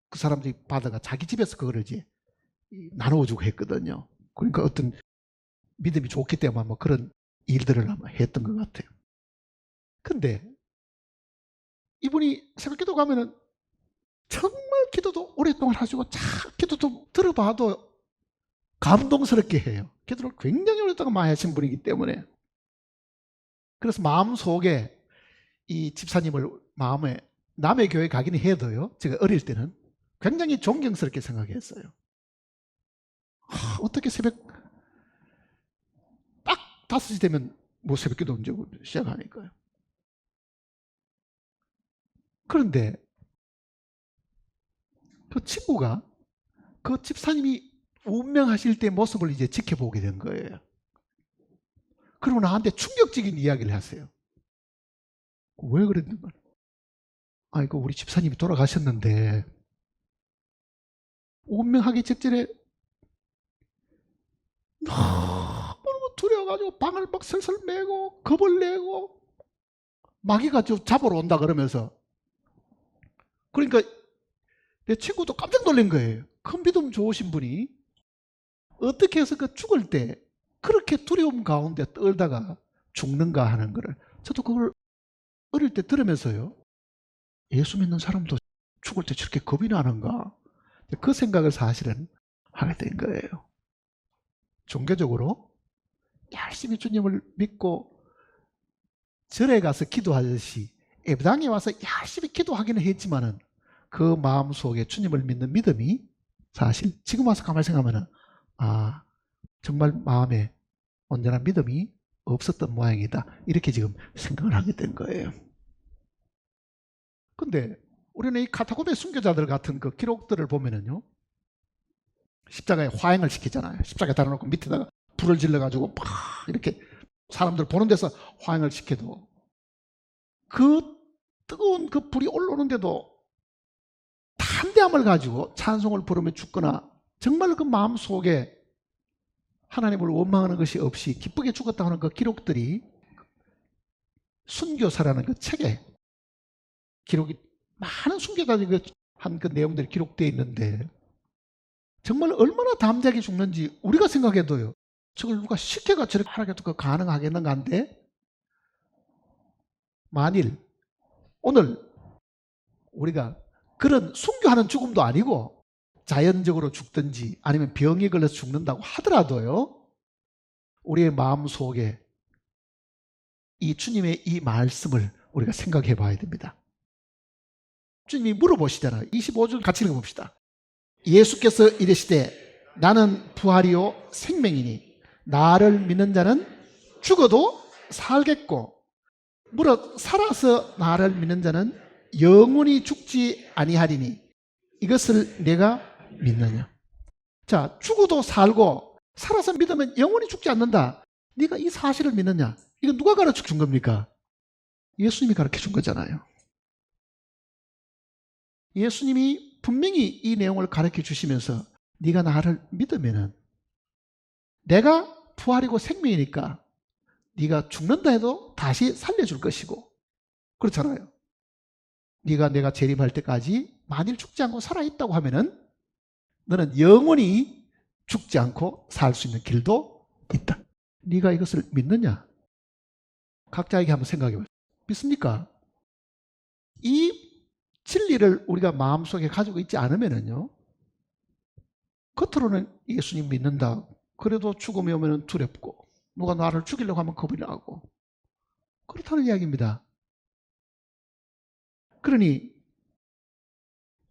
그 사람들이 받아가 자기 집에서 그거를 이제 나눠주고 했거든요. 그러니까 어떤 믿음이 좋기 때문에 아마 그런 일들을 아마 했던 것 같아요. 근데 이분이 새벽 기도 가면은 정말 기도도 오랫동안 하시고 자 기도도 들어봐도 감동스럽게 해요. 기도를 굉장히 오랫동안 많이 하신 분이기 때문에, 그래서 마음속에 이 집사님을 마음에 남의 교회 가기는 해도요, 제가 어릴 때는 굉장히 존경스럽게 생각했어요. 어떻게 새벽 딱 5시 되면 뭐 새벽 기도 언제 시작하니까요. 그런데 그 친구가 그 집사님이 운명하실 때 모습을 이제 지켜보게 된 거예요. 그리고 나한테 충격적인 이야기를 하세요. 왜 그랬는가? 아이고, 우리 집사님이 돌아가셨는데 운명하기 직전에 너무 두려워가지고 방을 막 설설 매고 겁을 내고 마귀가 잡으러 온다 그러면서, 그러니까 내 친구도 깜짝 놀란 거예요. 큰 믿음 좋으신 분이 어떻게 해서 그 죽을 때 그렇게 두려움 가운데 떨다가 죽는가 하는 거를, 저도 그걸 어릴 때 들으면서요, 예수 믿는 사람도 죽을 때 저렇게 겁이 나는가, 그 생각을 사실은 하게 된 거예요. 종교적으로 열심히 주님을 믿고 절에 가서 기도하듯이 예배당에 와서 열심히 기도하기는 했지만은 그 마음속에 주님을 믿는 믿음이 사실 지금 와서 가만히 생각하면 정말 마음에 온전한 믿음이 없었던 모양이다, 이렇게 지금 생각을 하게 된 거예요. 근데 우리는 이 카타콤의 순교자들 같은 그 기록들을 보면은요, 십자가에 화형을 시키잖아요. 십자가에 달아놓고 밑에다가 불을 질러가지고 막 이렇게 사람들 보는 데서 화형을 시켜도 그 뜨거운 그 불이 올라오는데도 담대함을 가지고 찬송을 부르며 죽거나, 정말 그 마음속에 하나님을 원망하는 것이 없이 기쁘게 죽었다 하는 그 기록들이 순교사라는 그 책에 기록이, 많은 순교자들이 한 그 내용들이 기록되어 있는데, 정말 얼마나 담대하게 죽는지 우리가 생각해도요, 저걸 누가 시켜가 저렇게 하라고 해도 가능하겠는가 한데, 만일 오늘 우리가 그런 순교하는 죽음도 아니고 자연적으로 죽든지 아니면 병에 걸려서 죽는다고 하더라도요, 우리의 마음속에 이 주님의 이 말씀을 우리가 생각해 봐야 됩니다. 주님이 물어보시잖아요. 25절 같이 읽어봅시다. 예수께서 이르시되 나는 부활이요 생명이니 나를 믿는 자는 죽어도 살겠고 무릇 살아서 나를 믿는 자는 영원히 죽지 아니하리니 이것을 내가 믿느냐. 자, 죽어도 살고 살아서 믿으면 영원히 죽지 않는다, 네가 이 사실을 믿느냐? 이거 누가 가르쳐 준 겁니까? 예수님이 가르쳐 준 거잖아요. 예수님이 분명히 이 내용을 가르쳐 주시면서 네가 나를 믿으면은 내가 부활이고 생명이니까 네가 죽는다 해도 다시 살려줄 것이고, 그렇잖아요. 네가 내가 재림할 때까지 만일 죽지 않고 살아있다고 하면은 너는 영원히 죽지 않고 살 수 있는 길도 있다. 네가 이것을 믿느냐? 각자에게 한번 생각해 보세요. 믿습니까? 이 진리를 우리가 마음속에 가지고 있지 않으면은요, 겉으로는 예수님 믿는다, 그래도 죽음이 오면 두렵고 누가 나를 죽이려고 하면 겁이 나고, 그렇다는 이야기입니다. 그러니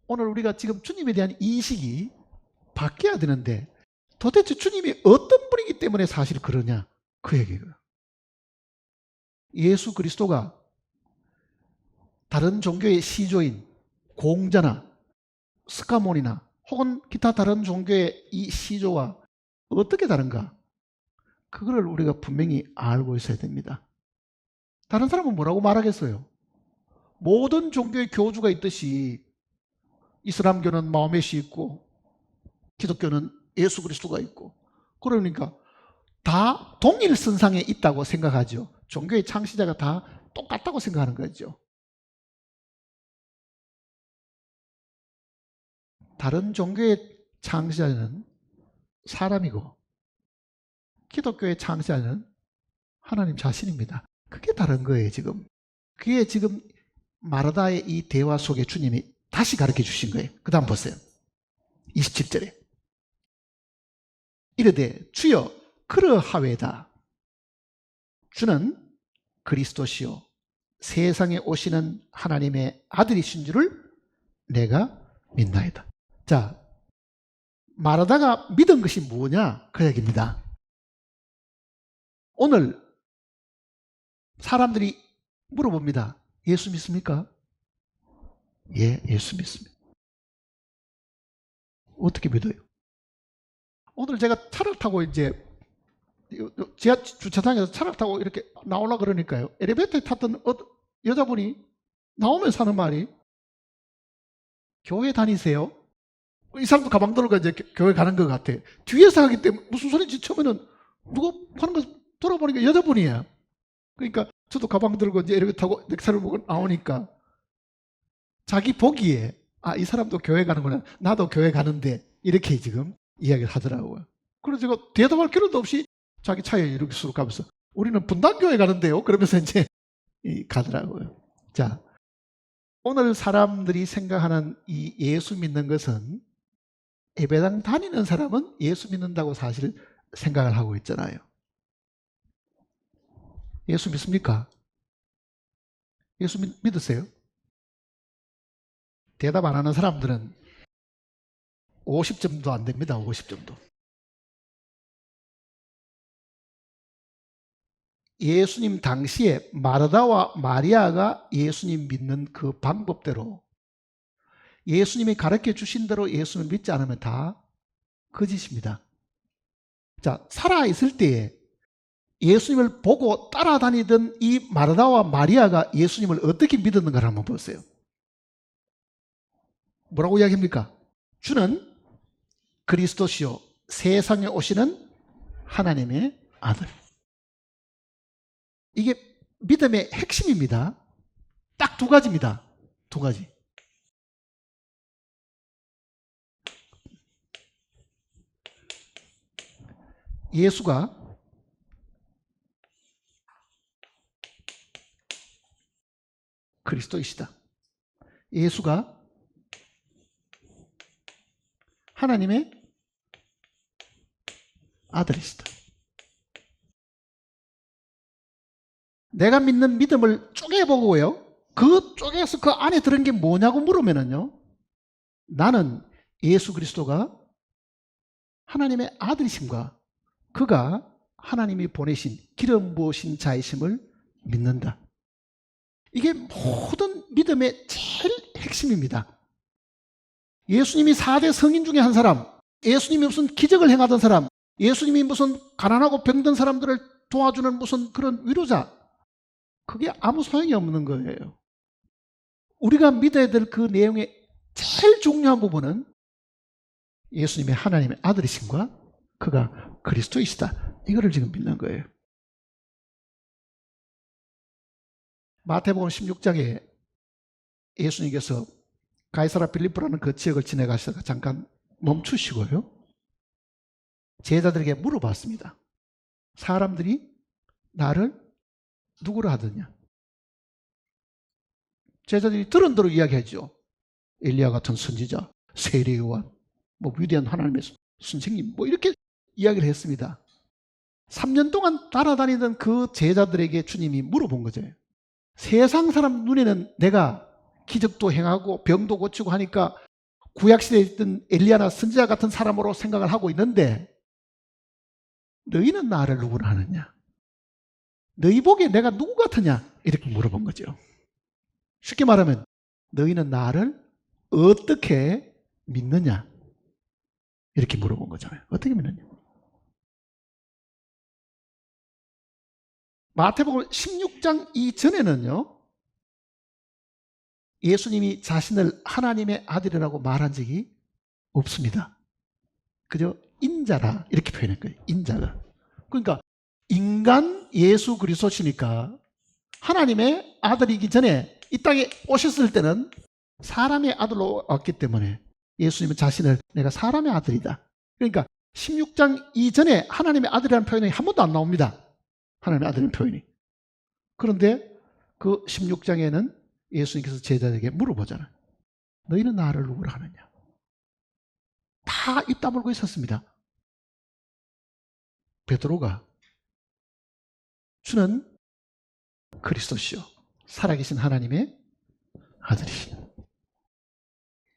오늘 우리가 지금 주님에 대한 인식이 바뀌어야 되는데, 도대체 주님이 어떤 분이기 때문에 사실 그러냐, 그 얘기예요. 예수 그리스도가 다른 종교의 시조인 공자나 스카몬이나 혹은 기타 다른 종교의 이 시조와 어떻게 다른가, 그거를 우리가 분명히 알고 있어야 됩니다. 다른 사람은 뭐라고 말하겠어요? 모든 종교의 교주가 있듯이 이슬람교는 마호멧이 있고 기독교는 예수 그리스도가 있고, 그러니까 다 동일선상에 있다고 생각하죠. 종교의 창시자가 다 똑같다고 생각하는 거죠. 다른 종교의 창시자는 사람이고 기독교의 창시자는 하나님 자신입니다. 그게 다른 거예요, 지금. 그게 지금 마르다의 이 대화 속에 주님이 다시 가르쳐 주신 거예요. 그 다음 보세요. 27절에. 이르되 주여 그러하외다. 주는 그리스도시요 세상에 오시는 하나님의 아들이신 줄을 내가 믿나이다. 자, 말하다가 믿은 것이 뭐냐? 그 얘기입니다. 오늘 사람들이 물어봅니다. 예수 믿습니까? 예, 예수 믿습니다. 어떻게 믿어요? 오늘 제가 차를 타고 이제 지하 주차장에서 차를 타고 이렇게 나오려고 그러니까요. 엘리베이터에 탔던 여자분이 나오면서 하는 말이 교회 다니세요? 이 사람도 가방 들고 이제 교회 가는 것 같아. 뒤에서 하기 때문에 무슨 소리인지 처음에는 누가 하는 거 돌아보니까 여자분이에요. 그러니까 저도 가방 들고 이제 이렇게 타고 넥타이를 보고 나오니까 자기 보기에 아, 이 사람도 교회 가는구나. 나도 교회 가는데 이렇게 지금 이야기를 하더라고요. 그래서 제가 대답할 필요도 없이 자기 차에 이렇게 쑥 가면서 우리는 분당교회 가는데요. 그러면서 이제 가더라고요. 자, 오늘 사람들이 생각하는 이 예수 믿는 것은 예배당 다니는 사람은 예수 믿는다고 사실 생각을 하고 있잖아요. 예수 믿습니까? 예수 믿으세요? 대답 안 하는 사람들은 50점도 안 됩니다. 50점도. 예수님 당시에 마르다와 마리아가 예수님 믿는 그 방법대로 예수님이 가르쳐 주신 대로 예수를 믿지 않으면 다 거짓입니다. 자, 살아있을 때에 예수님을 보고 따라다니던 이 마르다와 마리아가 예수님을 어떻게 믿었는가를 한번 보세요. 뭐라고 이야기합니까? 주는 그리스도시요 세상에 오시는 하나님의 아들. 이게 믿음의 핵심입니다. 딱 두 가지입니다. 두 가지. 예수가 그리스도이시다. 예수가 하나님의 아들이시다. 내가 믿는 믿음을 쪼개보고요. 그 쪼개서 그 안에 들은 게 뭐냐고 물으면요. 나는 예수 그리스도가 하나님의 아들이심과 그가 하나님이 보내신 기름 부으신 자이심을 믿는다. 이게 모든 믿음의 제일 핵심입니다. 예수님이 4대 성인 중에 한 사람, 예수님이 무슨 기적을 행하던 사람, 예수님이 무슨 가난하고 병든 사람들을 도와주는 무슨 그런 위로자, 그게 아무 소용이 없는 거예요. 우리가 믿어야 될 그 내용의 제일 중요한 부분은 예수님이 하나님의 아들이심과 그가 그리스도이시다. 이거를 지금 믿는 거예요. 마태복음 16장에 예수님께서 가이사라 빌립보라는 그 지역을 지나가시다가 잠깐 멈추시고요. 제자들에게 물어봤습니다. 사람들이 나를 누구로 하더냐? 제자들이 들은 대로 이야기하죠. 엘리야 같은 선지자, 세례 요한, 뭐 위대한 하나님의 선생님, 뭐 이렇게 이야기를 했습니다. 3년 동안 따라다니던 그 제자들에게 주님이 물어본 거죠. 세상 사람 눈에는 내가 기적도 행하고 병도 고치고 하니까 구약시대에 있던 엘리야나 선지자 같은 사람으로 생각을 하고 있는데 너희는 나를 누구로 하느냐? 너희 보기에 내가 누구 같으냐? 이렇게 물어본 거죠. 쉽게 말하면 너희는 나를 어떻게 믿느냐? 이렇게 물어본 거잖아요. 어떻게 믿느냐? 마태복음 16장 이전에는요. 예수님이 자신을 하나님의 아들이라고 말한 적이 없습니다. 그저 인자라 이렇게 표현한 거예요. 인자가. 그러니까 인간 예수 그리스도시니까 하나님의 아들이기 전에 이 땅에 오셨을 때는 사람의 아들로 왔기 때문에 예수님은 자신을 내가 사람의 아들이다. 그러니까 16장 이전에 하나님의 아들이라는 표현이 한 번도 안 나옵니다. 하나님의 아들이라는 표현이. 그런데 그 16장에는 예수님께서 제자들에게 물어보잖아요. 너희는 나를 누구로 하느냐? 다 입 다물고 있었습니다. 베드로가 주는 그리스도시요 살아계신 하나님의 아들이시요.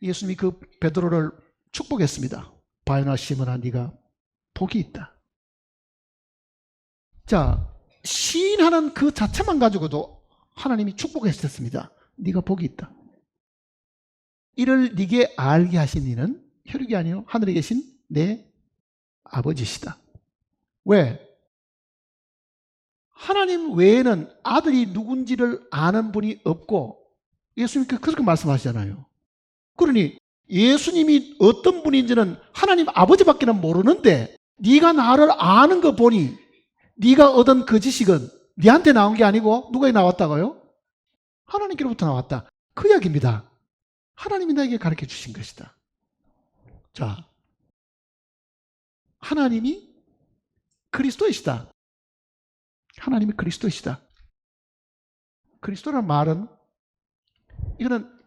예수님이 그 베드로를 축복했습니다. 바요나 시몬아 네가 복이 있다. 자, 시인하는 그 자체만 가지고도 하나님이 축복했습니다. 네가 복이 있다. 이를 네게 알게 하신 이는 혈육이 아니요 하늘에 계신 내 아버지시다. 왜? 하나님 외에는 아들이 누군지를 아는 분이 없고 예수님께서 그렇게 말씀하시잖아요. 그러니 예수님이 어떤 분인지는 하나님 아버지밖에는 모르는데 네가 나를 아는 거 보니 네가 얻은 그 지식은 네한테 나온 게 아니고 누가 나왔다고요? 하나님께로부터 나왔다. 그 이야기입니다. 하나님이 나에게 가르쳐 주신 것이다. 자, 하나님이 그리스도이시다. 하나님이 그리스도이시다. 그리스도란 말은 이거는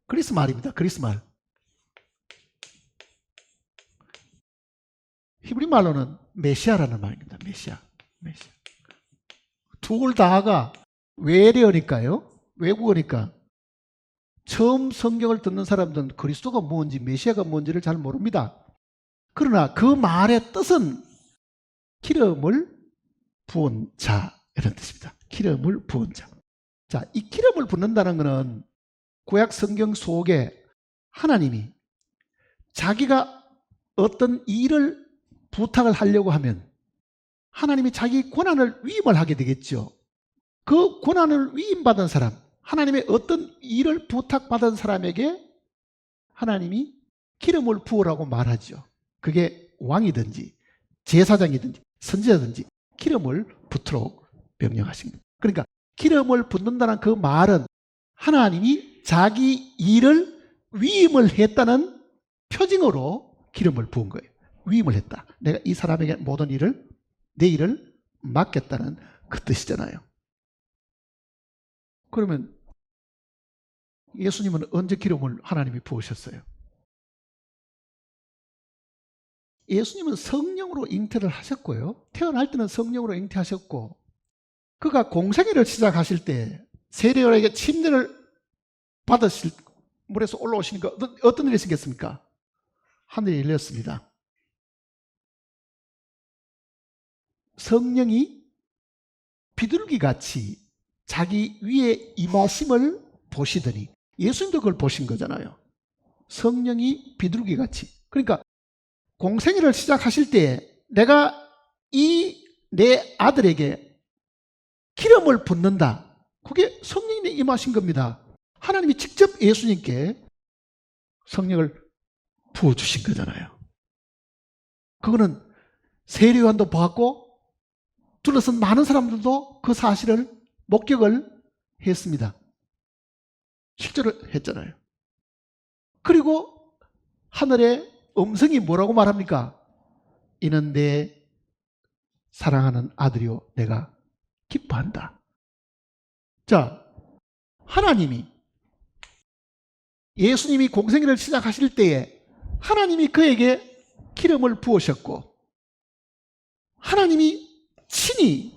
그리스 말입니다. 그리스 말. 히브리 말로는 메시아라는 말입니다. 메시아. 둘 다가 외래어니까요. 외국어니까 처음 성경을 듣는 사람들은 그리스도가 뭔지 메시아가 뭔지를 잘 모릅니다. 그러나 그 말의 뜻은 기름을 부은 자 이런 뜻입니다. 기름을 부은 자. 자, 이 기름을 붓는다는 것은 구약 성경 속에 하나님이 자기가 어떤 일을 부탁을 하려고 하면 하나님이 자기 권한을 위임을 하게 되겠죠. 그 권한을 위임받은 사람, 하나님의 어떤 일을 부탁받은 사람에게 하나님이 기름을 부으라고 말하죠. 그게 왕이든지 제사장이든지 선지자든지 기름을 붓도록 명령하신 겁니다. 그러니까 기름을 붓는다는 그 말은 하나님이 자기 일을 위임을 했다는 표징으로 기름을 부은 거예요. 위임을 했다. 내가 이 사람에게 모든 일을, 내 일을 맡겼다는 그 뜻이잖아요. 그러면 예수님은 언제 기름을 하나님이 부으셨어요? 예수님은 성령으로 잉태를 하셨고요. 태어날 때는 성령으로 잉태하셨고, 그가 공생애를 시작하실 때 세례요한에게 침례를 받으실 물에서 올라오시니까 어떤 일이 생겼습니까? 하늘이 열렸습니다. 성령이 비둘기같이 자기 위에 임하심을 보시더니 예수님도 그걸 보신 거잖아요. 성령이 비둘기같이. 그러니까 공생애를 시작하실 때 내가 이 내 아들에게 기름을 붓는다. 그게 성령이 임하신 겁니다. 하나님이 직접 예수님께 성령을 부어주신 거잖아요. 그거는 세례요한도 보았고 둘러선 많은 사람들도 그 사실을 목격을 했습니다. 실제로 했잖아요. 그리고 하늘의 음성이 뭐라고 말합니까? 이는 내 사랑하는 아들이요 내가 기뻐한다. 자, 하나님이 예수님이 공생애를 시작하실 때에 하나님이 그에게 기름을 부으셨고 하나님이 친히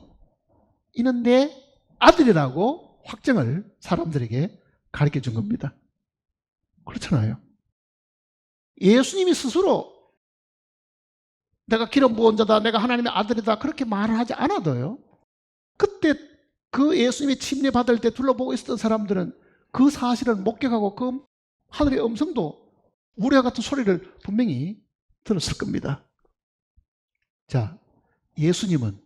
이는 내 아들이라고 확정을 사람들에게 가르쳐 준 겁니다. 그렇잖아요. 예수님이 스스로 내가 기름 부은 자다, 내가 하나님의 아들이다 그렇게 말을 하지 않아도요. 그때 그 예수님이 침례 받을 때 둘러보고 있었던 사람들은 그 사실을 목격하고 그 하늘의 음성도 우리와 같은 소리를 분명히 들었을 겁니다. 자, 예수님은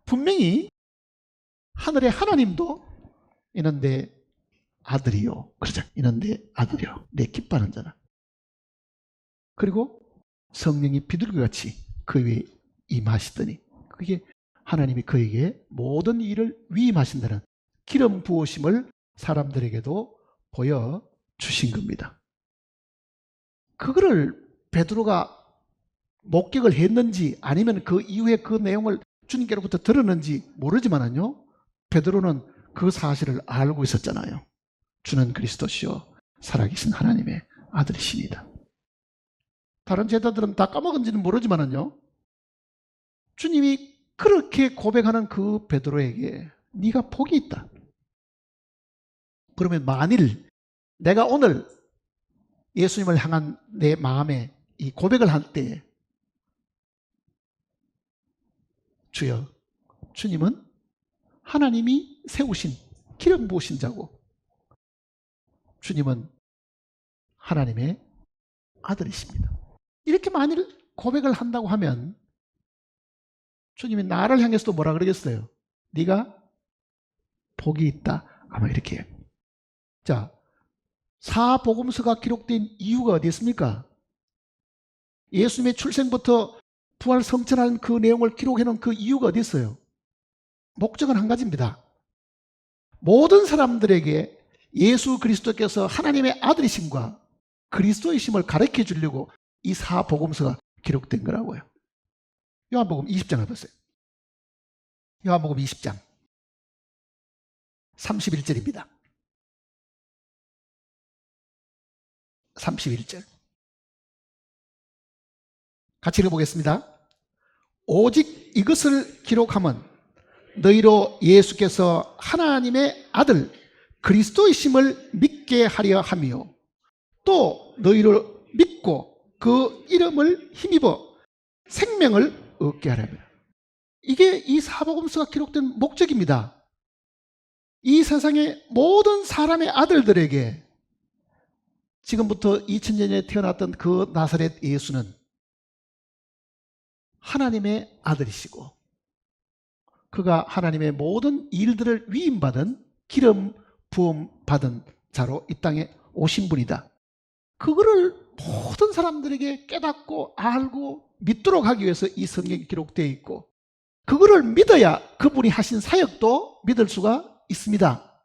분명히 하늘의 하나님도 이는 내 아들이요. 그렇죠. 이는 내 아들이요. 내 기뻐하는 자다. 그리고 성령이 비둘기같이 그 위에 임하시더니 그게 하나님이 그에게 모든 일을 위임하신다는 기름 부으심을 사람들에게도 보여주신 겁니다. 그거를 베드로가 목격을 했는지 아니면 그 이후에 그 내용을 주님께로부터 들었는지 모르지만은요, 베드로는 그 사실을 알고 있었잖아요. 주는 그리스도시요 살아계신 하나님의 아들이십니다. 다른 제자들은 다 까먹은지는 모르지만은요, 주님이 그렇게 고백하는 그 베드로에게 네가 복이 있다. 그러면 만일 내가 오늘 예수님을 향한 내 마음에 이 고백을 할 때, 주여, 주님은 하나님이 세우신 기름 부으신 자고 주님은 하나님의 아들이십니다. 이렇게 만일 고백을 한다고 하면 주님이 나를 향해서도 뭐라 그러겠어요? 네가 복이 있다. 아마 이렇게 해요. 자, 사복음서가 기록된 이유가 어디 있습니까? 예수님의 출생부터 부활 성천하는 그 내용을 기록해 놓은 그 이유가 어디 있어요? 목적은 한 가지입니다. 모든 사람들에게 예수 그리스도께서 하나님의 아들이심과 그리스도이심을 가르쳐 주려고 이 사복음서가 기록된 거라고요. 요한복음 20장을 보세요. 요한복음 20장 31절입니다. 31절 같이 읽어보겠습니다. 오직 이것을 기록함은 너희로 예수께서 하나님의 아들 그리스도이심을 믿게 하려 함이요 또 너희를 믿고 그 이름을 힘입어 생명을 얻게 하려면, 이게 이 사복음서가 기록된 목적입니다. 이 세상의 모든 사람의 아들들에게 지금부터 2000년에 태어났던 그 나사렛 예수는 하나님의 아들이시고 그가 하나님의 모든 일들을 위임받은 기름 부음 받은 자로 이 땅에 오신 분이다. 그거를 모든 사람들에게 깨닫고 알고 믿도록 하기 위해서 이 성경이 기록되어 있고, 그거를 믿어야 그분이 하신 사역도 믿을 수가 있습니다.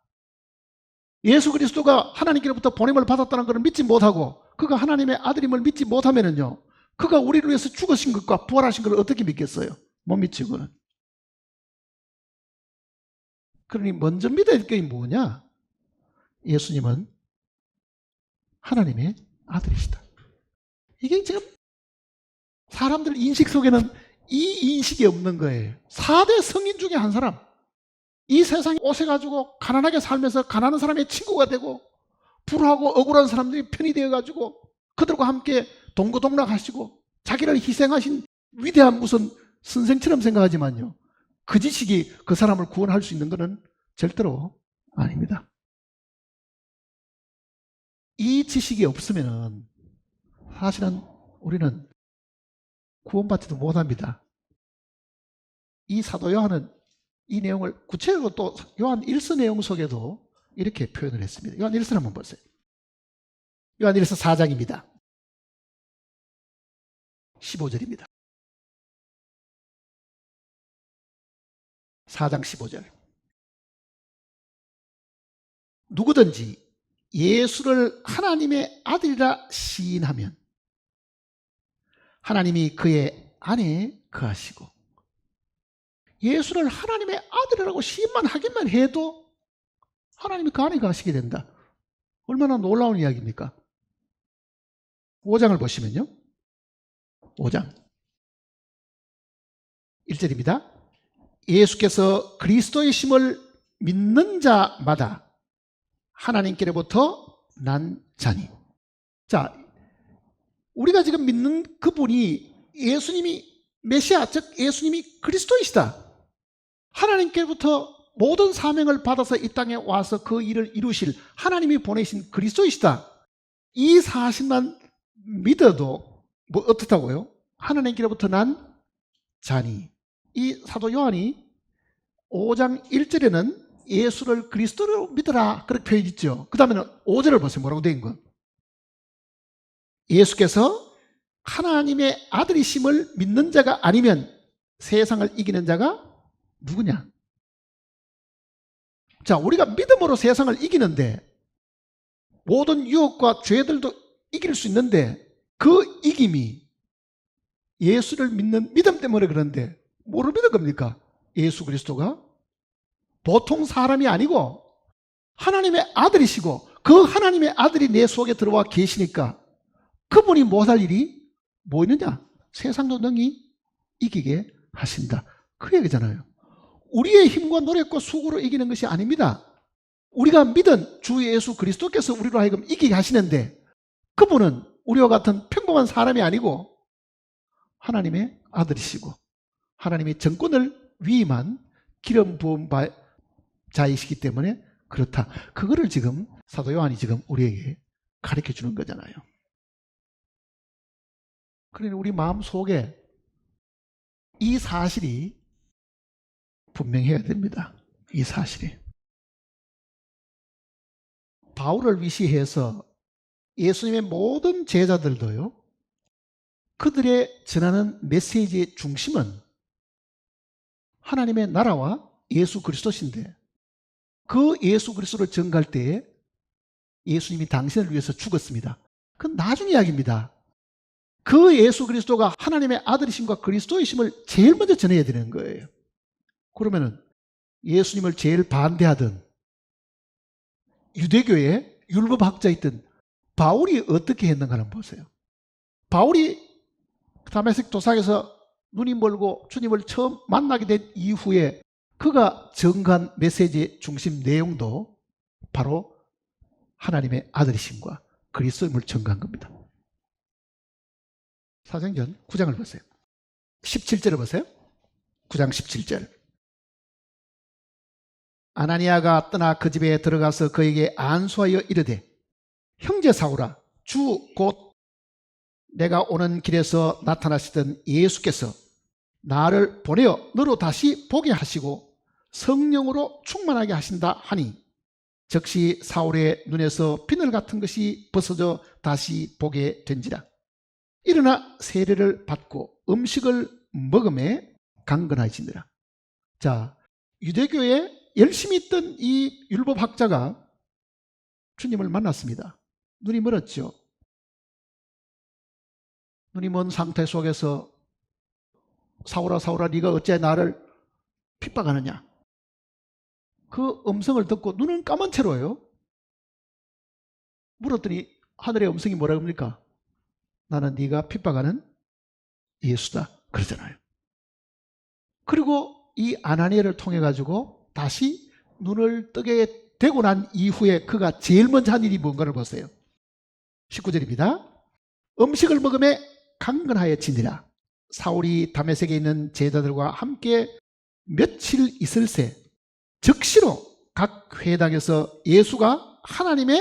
예수 그리스도가 하나님께로부터 보냄을 받았다는 것을 믿지 못하고 그가 하나님의 아들임을 믿지 못하면요, 그가 우리를 위해서 죽으신 것과 부활하신 것을 어떻게 믿겠어요? 못 믿지, 그거는. 그러니 먼저 믿어야 될 게 뭐냐? 예수님은 하나님의 아들이시다. 이게 지금 사람들 인식 속에는 이 인식이 없는 거예요. 4대 성인 중에 한 사람, 이 세상에 오셔가지고 가난하게 살면서 가난한 사람의 친구가 되고 불우하고 억울한 사람들이 편이 되어가지고 그들과 함께 동거동락하시고 자기를 희생하신 위대한 무슨 선생처럼 생각하지만요, 그 지식이 그 사람을 구원할 수 있는 것은 절대로 아닙니다. 이 지식이 없으면 사실은 우리는 구원받지도 못합니다. 이 사도 요한은 이 내용을 구체적으로 또 요한 1서 내용 속에도 이렇게 표현을 했습니다. 요한 1서 한번 보세요. 요한 1서 4장입니다. 15절입니다. 4장 15절. 누구든지 예수를 하나님의 아들이라 시인하면 하나님이 그의 안에 거하시고, 예수를 하나님의 아들이라고 시인만 하기만 해도 하나님이 그 안에 거하시게 된다. 얼마나 놀라운 이야기입니까? 5장을 보시면요, 5장 1절입니다. 예수께서 그리스도이심을 믿는 자마다 하나님께로부터 난 자니. 자, 우리가 지금 믿는 그분이 예수님이 메시아, 즉 예수님이 그리스도이시다. 하나님께로부터 모든 사명을 받아서 이 땅에 와서 그 일을 이루실 하나님이 보내신 그리스도이시다. 이 사실만 믿어도 뭐 어떻다고요? 하나님께로부터 난 자니. 이 사도 요한이 5장 1절에는 예수를 그리스도로 믿어라 그렇게 표현했죠. 그 다음에는 5절을 보세요. 뭐라고 되어 있는 거? 예수께서 하나님의 아들이심을 믿는 자가 아니면 세상을 이기는 자가 누구냐? 자, 우리가 믿음으로 세상을 이기는데, 모든 유혹과 죄들도 이길 수 있는데, 그 이김이 예수를 믿는 믿음 때문에 그런데 뭐를 믿은 겁니까? 예수 그리스도가 보통 사람이 아니고 하나님의 아들이시고 그 하나님의 아들이 내 속에 들어와 계시니까 그분이 못할 일이 뭐 있느냐? 세상도 능히 이기게 하신다. 그 얘기잖아요. 우리의 힘과 노력과 수고로 이기는 것이 아닙니다. 우리가 믿은 주 예수 그리스도께서 우리로 하여금 이기게 하시는데, 그분은 우리와 같은 평범한 사람이 아니고 하나님의 아들이시고 하나님의 정권을 위임한 기름 부은 자이시기 때문에 그렇다. 그거를 지금 사도 요한이 지금 우리에게 가르쳐 주는 거잖아요. 그러니 우리 마음 속에 이 사실이 분명해야 됩니다. 이 사실이. 바울을 위시해서 예수님의 모든 제자들도요, 그들의 전하는 메시지의 중심은 하나님의 나라와 예수 그리스도신데, 그 예수 그리스도를 전가할 때에 예수님이 당신을 위해서 죽었습니다. 그건 나중 이야기입니다. 그 예수 그리스도가 하나님의 아들이심과 그리스도이심을 제일 먼저 전해야 되는 거예요. 그러면은 예수님을 제일 반대하던 유대교의 율법학자였던 바울이 어떻게 했는가를 보세요. 바울이 다메섹 도상에서 눈이 멀고 주님을 처음 만나게 된 이후에 그가 전간 메시지의 중심 내용도 바로 하나님의 아들이심과 그리스도임을 전가한 겁니다. 사도행전 9장을 보세요. 17절을 보세요. 9장 17절. 아나니아가 떠나 그 집에 들어가서 그에게 안수하여 이르되, 형제 사울아, 주 곧 내가 오는 길에서 나타나시던 예수께서 나를 보내어 너로 다시 보게 하시고 성령으로 충만하게 하신다 하니, 즉시 사울의 눈에서 비늘 같은 것이 벗어져 다시 보게 된지라. 일어나 세례를 받고 음식을 먹음에 강건하여지니라. 자, 유대교에 열심히 있던 이 율법학자가 주님을 만났습니다. 눈이 멀었죠. 눈이 먼 상태 속에서 사울아 사울아 네가 어째 나를 핍박하느냐, 그 음성을 듣고 눈은 감은 채로요. 물었더니 하늘의 음성이 뭐라고 합니까? 나는 네가 핍박하는 예수다 그러잖아요. 그리고 이 아나니아를 통해 가지고 다시 눈을 뜨게 되고 난 이후에 그가 제일 먼저 한 일이 뭔가를 보세요. 19절입니다. 음식을 먹음에 강건하여지니라. 사울이 다메섹에 있는 제자들과 함께 며칠 있을새 즉시로 각 회당에서 예수가 하나님의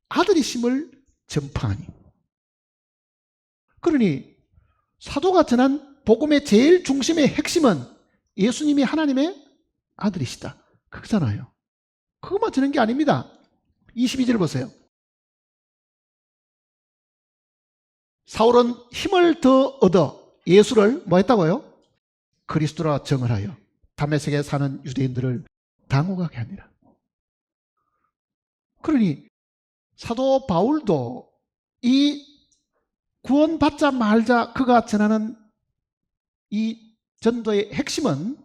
아들이심을 전파하니. 그러니 사도가 전한 복음의 제일 중심의 핵심은 예수님이 하나님의 아들이시다 그거잖아요. 그것만 전한 게 아닙니다. 22절 보세요. 사울은 힘을 더 얻어 예수를 뭐 했다고요? 그리스도라 정을하여 다메섹에 사는 유대인들을 당혹하게 하니라. 그러니 사도 바울도 이 구원받자 말자 그가 전하는 이 전도의 핵심은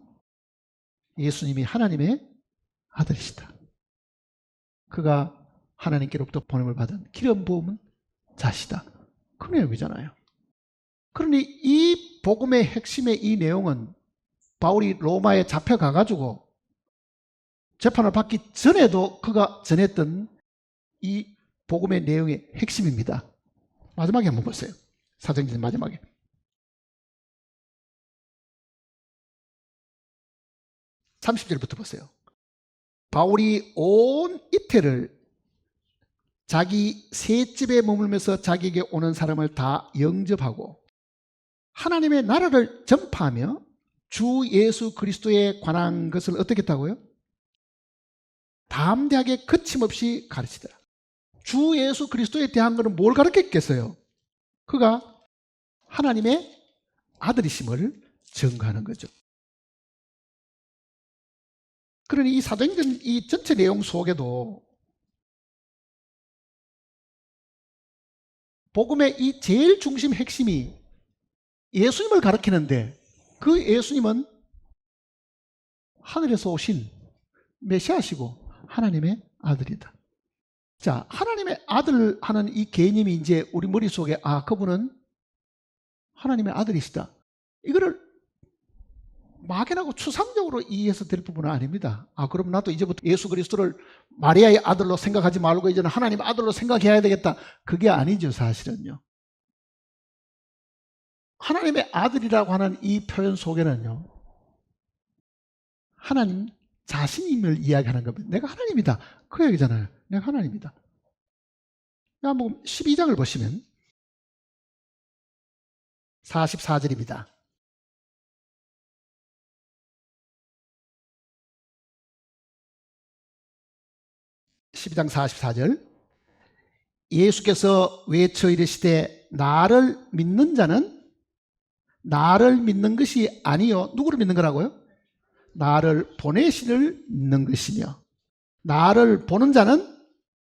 예수님이 하나님의 아들이시다. 그가 하나님께로부터 보냄을 받은 기름 부음은 자시다. 그 내용이잖아요. 그러니 이 복음의 핵심의 이 내용은 바울이 로마에 잡혀가가지고 재판을 받기 전에도 그가 전했던 이 복음의 내용의 핵심입니다. 마지막에 한번 보세요. 사도행전 마지막에. (30절부터) 보세요. 바울이 온 이태를 자기 새 집에 머물면서 자기에게 오는 사람을 다 영접하고 하나님의 나라를 전파하며 주 예수 그리스도에 관한 것을 어떻게 했다고요? 담대하게 거침없이 가르치더라. 주 예수 그리스도에 대한 것은 뭘 가르쳤겠어요? 그가 하나님의 아들이심을 증거하는 거죠. 그러니 이 사도행전 이 전체 내용 속에도 복음의 이 제일 중심 핵심이 예수님을 가르치는데, 그 예수님은 하늘에서 오신 메시아시고 하나님의 아들이다. 자, 하나님의 아들 하는 이 개념이 이제 우리 머릿속에, 아, 그분은 하나님의 아들이시다. 이거를 막연하고 추상적으로 이해해서 될 부분은 아닙니다. 그럼 나도 이제부터 예수 그리스도를 마리아의 아들로 생각하지 말고 이제는 하나님의 아들로 생각해야 되겠다. 그게 아니죠, 사실은요. 하나님의 아들이라고 하는 이 표현 속에는요, 하나님 자신임을 이야기하는 겁니다. 내가 하나님이다. 그 얘기잖아요. 내가 하나님이다. 한번 12장을 보시면 44절입니다. 12장 44절. 예수께서 외쳐 이르시되 나를 믿는 자는 나를 믿는 것이 아니요. 누구를 믿는 거라고요? 나를 보내시를 믿는 것이며 나를 보는 자는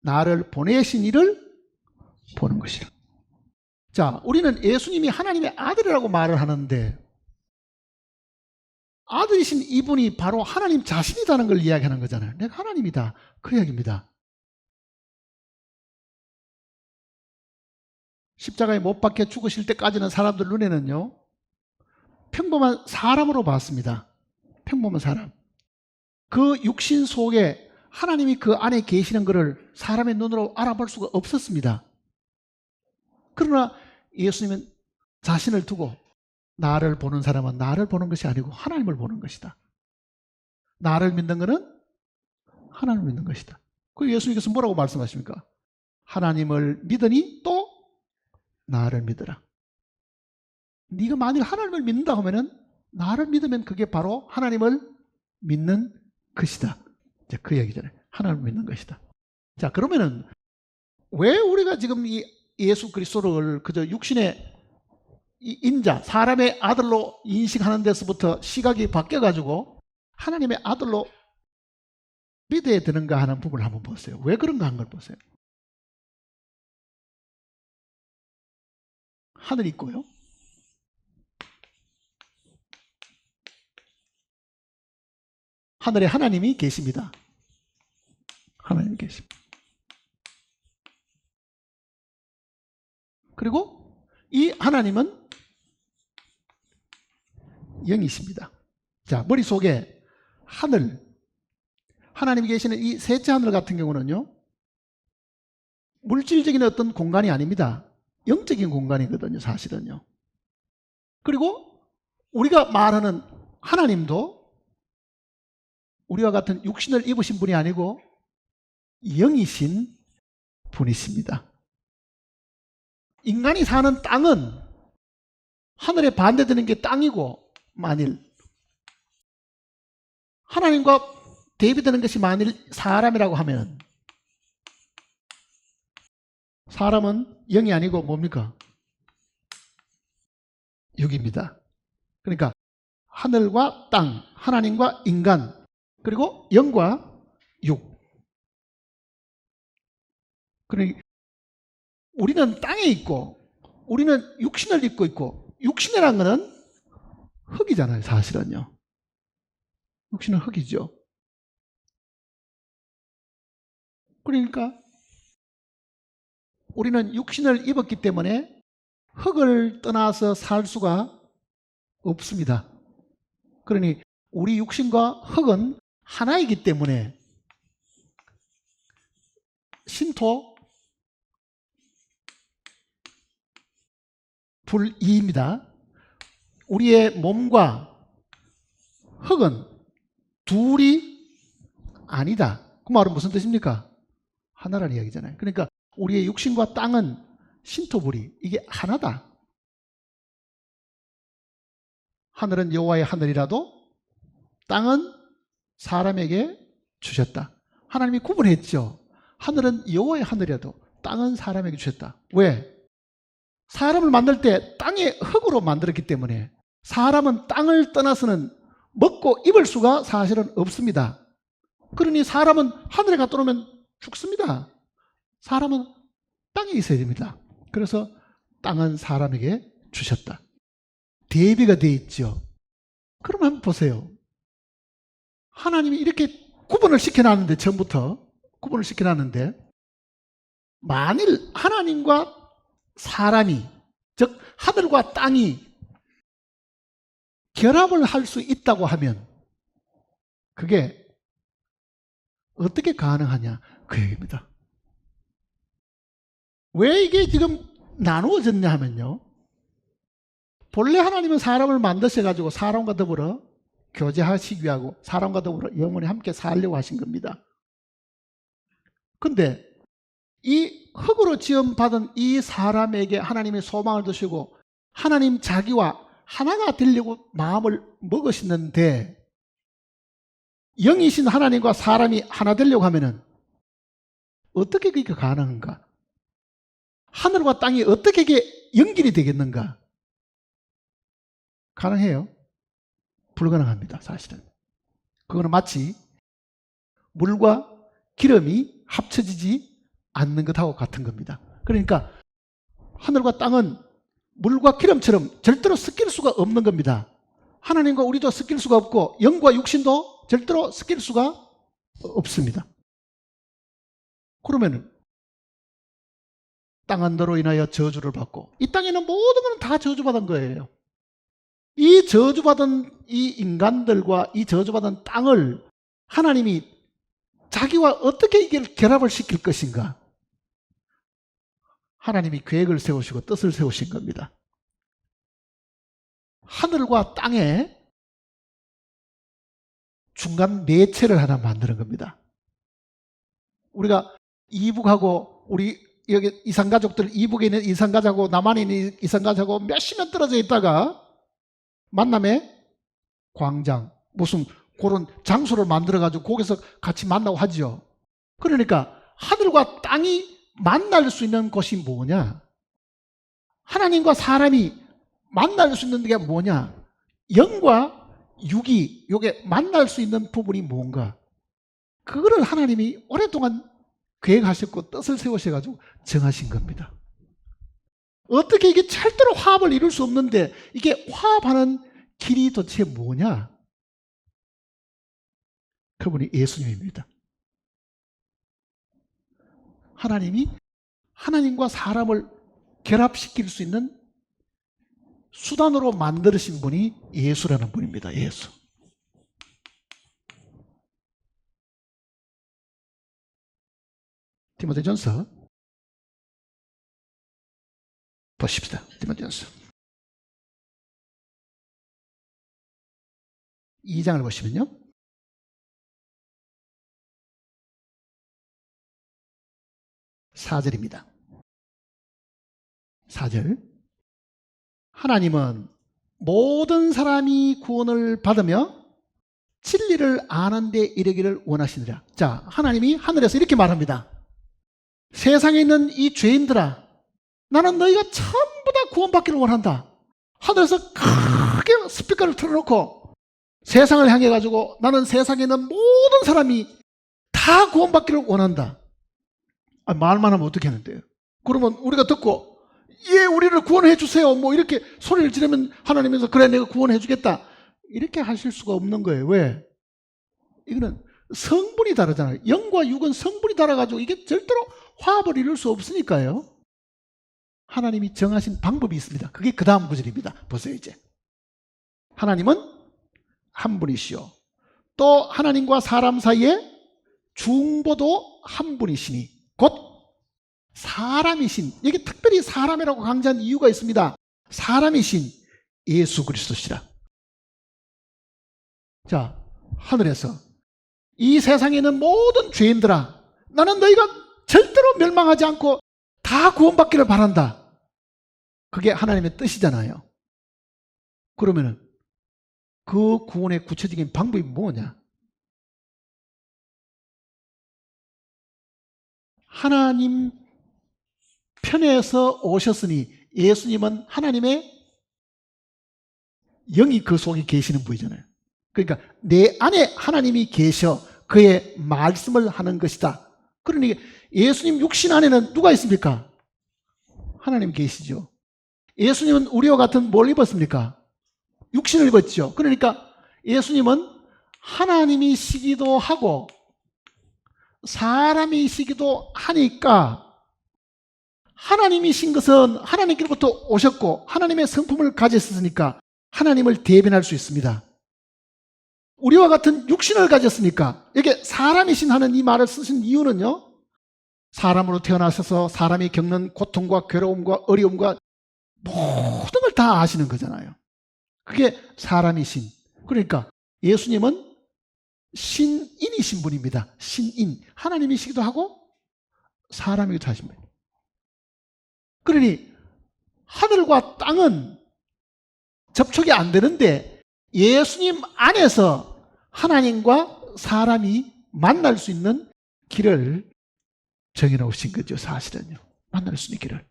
나를 보내신 이를 보는 것이요. 자, 우리는 예수님이 하나님의 아들이라고 말을 하는데 아들이신 이분이 바로 하나님 자신이라는 걸 이야기하는 거잖아요. 내가 하나님이다. 그 이야기입니다. 십자가에 못 박혀 죽으실 때까지는 사람들 눈에는요, 평범한 사람으로 봤습니다. 평범한 사람. 그 육신 속에 하나님이 그 안에 계시는 것을 사람의 눈으로 알아볼 수가 없었습니다. 그러나 예수님은 자신을 두고 나를 보는 사람은 나를 보는 것이 아니고 하나님을 보는 것이다. 나를 믿는 것은 하나님을 믿는 것이다. 그 예수님께서 뭐라고 말씀하십니까? 하나님을 믿으니 또 나를 믿으라. 네가 만일 하나님을 믿는다 하면은 나를 믿으면 그게 바로 하나님을 믿는 것이다. 이제 그 얘기잖아요. 하나님을 믿는 것이다. 자, 그러면은 왜 우리가 지금 이 예수 그리스도를 그저 육신의 인자, 사람의 아들로 인식하는 데서부터 시각이 바뀌어가지고 하나님의 아들로 믿어야 되는가 하는 부분을 한번 보세요. 왜 그런가 하는 걸 보세요. 하늘이 있고요. 하늘에 하나님이 계십니다. 하나님이 계십니다. 그리고 이 하나님은 영이십니다. 자, 머릿속에 하늘, 하나님이 계시는 이 셋째 하늘 같은 경우는요, 물질적인 어떤 공간이 아닙니다. 영적인 공간이거든요, 사실은요. 그리고 우리가 말하는 하나님도 우리와 같은 육신을 입으신 분이 아니고 영이신 분이십니다. 인간이 사는 땅은 하늘에 반대되는 게 땅이고, 만일 하나님과 대비되는 것이 만일 사람이라고 하면 사람은 영이 아니고 뭡니까? 육입니다. 그러니까 하늘과 땅, 하나님과 인간, 그리고 영과 육. 그러니 우리는 땅에 있고 우리는 육신을 입고 있고, 육신이라는 것은 흙이잖아요, 사실은요. 육신은 흙이죠. 그러니까 우리는 육신을 입었기 때문에 흙을 떠나서 살 수가 없습니다. 그러니 우리 육신과 흙은 하나이기 때문에 신토 불이입니다. 우리의 몸과 흙은 둘이 아니다. 그 말은 무슨 뜻입니까? 하나라는 이야기잖아요. 그러니까 우리의 육신과 땅은 신토불이, 이게 하나다. 하늘은 여호와의 하늘이라도 땅은 사람에게 주셨다. 하나님이 구분했죠. 하늘은 여호와의 하늘이라도 땅은 사람에게 주셨다. 왜? 사람을 만들 때 땅의 흙으로 만들었기 때문에 사람은 땅을 떠나서는 먹고 입을 수가 사실은 없습니다. 그러니 사람은 하늘에 갔다 오면 죽습니다. 사람은 땅에 있어야 됩니다. 그래서 땅은 사람에게 주셨다. 대비가 되어 있죠. 그럼 한번 보세요. 하나님이 이렇게 구분을 시켜놨는데, 처음부터 구분을 시켜놨는데, 만일 하나님과 사람이, 즉 하늘과 땅이 결합을 할 수 있다고 하면 그게 어떻게 가능하냐 그 얘기입니다. 왜 이게 지금 나누어졌냐 하면요, 본래 하나님은 사람을 만드셔가지고 사람과 더불어 교제하시기 위하고 사람과 더불어 영원히 함께 살려고 하신 겁니다. 근데 이 흙으로 지음받은 이 사람에게 하나님이 소망을 두시고 하나님 자기와 하나가 되려고 마음을 먹으시는데, 영이신 하나님과 사람이 하나 되려고 하면은 어떻게 그게 가능한가? 하늘과 땅이 어떻게 이게 연결이 되겠는가? 가능해요? 불가능합니다, 사실은. 그거는 마치 물과 기름이 합쳐지지 않는 것하고 같은 겁니다. 그러니까 하늘과 땅은 물과 기름처럼 절대로 섞일 수가 없는 겁니다. 하나님과 우리도 섞일 수가 없고 영과 육신도 절대로 섞일 수가 없습니다. 그러면 땅은 너로 인하여 저주를 받고, 이 땅에는 모든 것은 다 저주받은 거예요. 이 저주받은 이 인간들과 이 저주받은 땅을 하나님이 자기와 어떻게 이걸 결합을 시킬 것인가? 하나님이 계획을 세우시고 뜻을 세우신 겁니다. 하늘과 땅에 중간 매체를 하나 만드는 겁니다. 우리가 이북하고 우리 여기 이산가족들, 이북에 있는 이산가족하고 남한에 있는 이산가족하고 몇십 년 떨어져 있다가 만남의 광장, 무슨 그런 장소를 만들어가지고 거기서 같이 만나고 하죠. 그러니까 하늘과 땅이 만날 수 있는 것이 뭐냐? 하나님과 사람이 만날 수 있는 게 뭐냐? 영과 육이 요게 만날 수 있는 부분이 뭔가? 그거를 하나님이 오랫동안 계획하셨고 뜻을 세우셔가지고 정하신 겁니다. 어떻게 이게 절대로 화합을 이룰 수 없는데 이게 화합하는 길이 도대체 뭐냐? 그분이 예수님입니다. 하나님이 하나님과 사람을 결합시킬 수 있는 수단으로 만드신 분이 예수라는 분입니다. 예수. 디모데전서 보십시다. 디모데전서 2장을 보시면요, 4절입니다. 4절. 하나님은 모든 사람이 구원을 받으며 진리를 아는 데 이르기를 원하시느라. 자, 하나님이 하늘에서 이렇게 말합니다. 세상에 있는 이 죄인들아, 나는 너희가 전부 다 구원받기를 원한다. 하늘에서 크게 스피커를 틀어놓고 세상을 향해 가지고 나는 세상에 있는 모든 사람이 다 구원받기를 원한다. 말만 하면 어떻게 하는데요? 그러면 우리가 듣고 예, 우리를 구원해 주세요 뭐 이렇게 소리를 지르면 하나님께서 그래 내가 구원해 주겠다 이렇게 하실 수가 없는 거예요. 왜? 이거는 성분이 다르잖아요. 영과 육은 성분이 달라가지고 이게 절대로 화합을 이룰 수 없으니까요. 하나님이 정하신 방법이 있습니다. 그게 그 다음 구절입니다. 보세요. 이제 하나님은 한 분이시요 또 하나님과 사람 사이에 중보도 한 분이시니 곧 사람이신, 여기 특별히 사람이라고 강조한 이유가 있습니다. 사람이신 예수 그리스도시라. 자, 하늘에서 이 세상에 있는 모든 죄인들아, 나는 너희가 절대로 멸망하지 않고 다 구원받기를 바란다. 그게 하나님의 뜻이잖아요. 그러면은 그 구원의 구체적인 방법이 뭐냐? 하나님 편에서 오셨으니 예수님은 하나님의 영이 그 속에 계시는 분이잖아요. 그러니까 내 안에 하나님이 계셔 그의 말씀을 하는 것이다. 그러니 예수님 육신 안에는 누가 있습니까? 하나님 계시죠. 예수님은 우리와 같은 뭘 입었습니까? 육신을 입었죠. 그러니까 예수님은 하나님이시기도 하고 사람이시기도 하니까 하나님이신 것은 하나님께로부터 오셨고 하나님의 성품을 가졌으니까 하나님을 대변할 수 있습니다. 우리와 같은 육신을 가졌으니까, 이게 사람이신 하는 이 말을 쓰신 이유는요, 사람으로 태어나셔서 사람이 겪는 고통과 괴로움과 어려움과 모든 걸 다 아시는 거잖아요. 그게 사람이신. 그러니까 예수님은 신인이신 분입니다. 신인. 하나님이시기도 하고 사람이기도 하신 분입니다. 그러니 하늘과 땅은 접촉이 안 되는데 예수님 안에서 하나님과 사람이 만날 수 있는 길을 정해놓으신 거죠. 사실은요. 만날 수 있는 길을.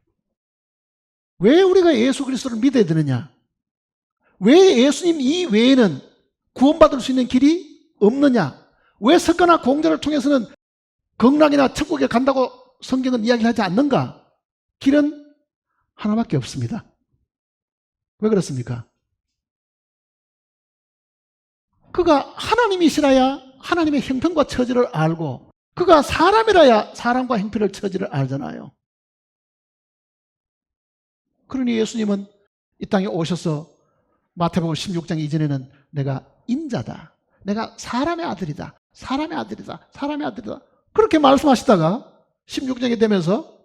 왜 우리가 예수 그리스도를 믿어야 되느냐? 왜 예수님 이외에는 구원받을 수 있는 길이 없느냐? 왜 석가나 공자를 통해서는 극락이나 천국에 간다고 성경은 이야기하지 않는가? 길은 하나밖에 없습니다. 왜 그렇습니까? 그가 하나님이시라야 하나님의 형편과 처지를 알고, 그가 사람이라야 사람과 형편을 처지를 알잖아요. 그러니 예수님은 이 땅에 오셔서 마태복음 16장 이전에는 내가 인자다, 내가 사람의 아들이다, 사람의 아들이다, 사람의 아들이다, 그렇게 말씀하시다가 16장에 되면서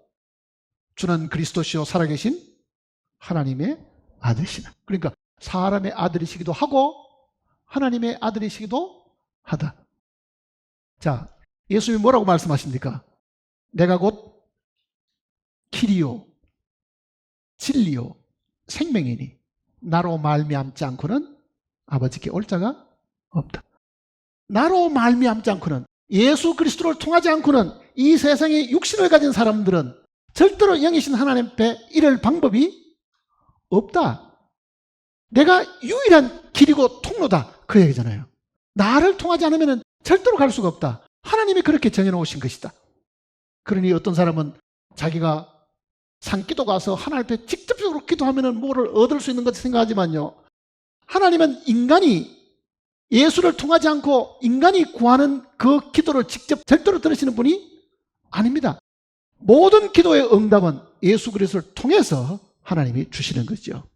주는 그리스도시요 살아계신 하나님의 아들이시다. 그러니까 사람의 아들이시기도 하고 하나님의 아들이시기도 하다. 자, 예수님이 뭐라고 말씀하십니까? 내가 곧 길이요 진리요 생명이니 나로 말미암지 않고는 아버지께 올 자가 없다. 나로 말미암지 않고는, 예수 그리스도를 통하지 않고는 이 세상에 육신을 가진 사람들은 절대로 영이신 하나님 앞에 이를 방법이 없다. 내가 유일한 길이고 통로다, 그 얘기잖아요. 나를 통하지 않으면 절대로 갈 수가 없다. 하나님이 그렇게 정해놓으신 것이다. 그러니 어떤 사람은 자기가 산기도 가서 하나님 앞에 직접적으로 기도하면 뭐를 얻을 수 있는 것 생각하지만요, 하나님은 인간이 예수를 통하지 않고 인간이 구하는 그 기도를 직접 절대로 들으시는 분이 아닙니다. 모든 기도의 응답은 예수 그리스도를 통해서 하나님이 주시는 거죠.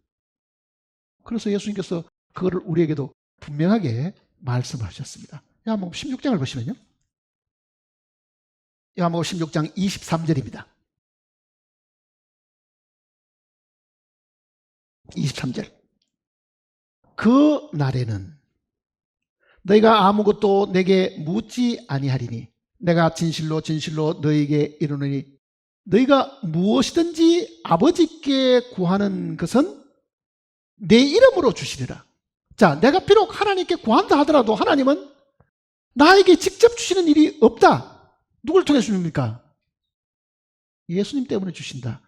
그래서 예수님께서 그거를 우리에게도 분명하게 말씀하셨습니다. 요한복음 16장을 보시면요, 요한복음 16장 23절입니다. 23절. 그 날에는 너희가 아무것도 내게 묻지 아니하리니 내가 진실로 진실로 너희에게 이르노니 너희가 무엇이든지 아버지께 구하는 것은 내 이름으로 주시리라. 자, 내가 비록 하나님께 구한다 하더라도 하나님은 나에게 직접 주시는 일이 없다. 누굴 통해 주십니까? 예수님 때문에 주신다.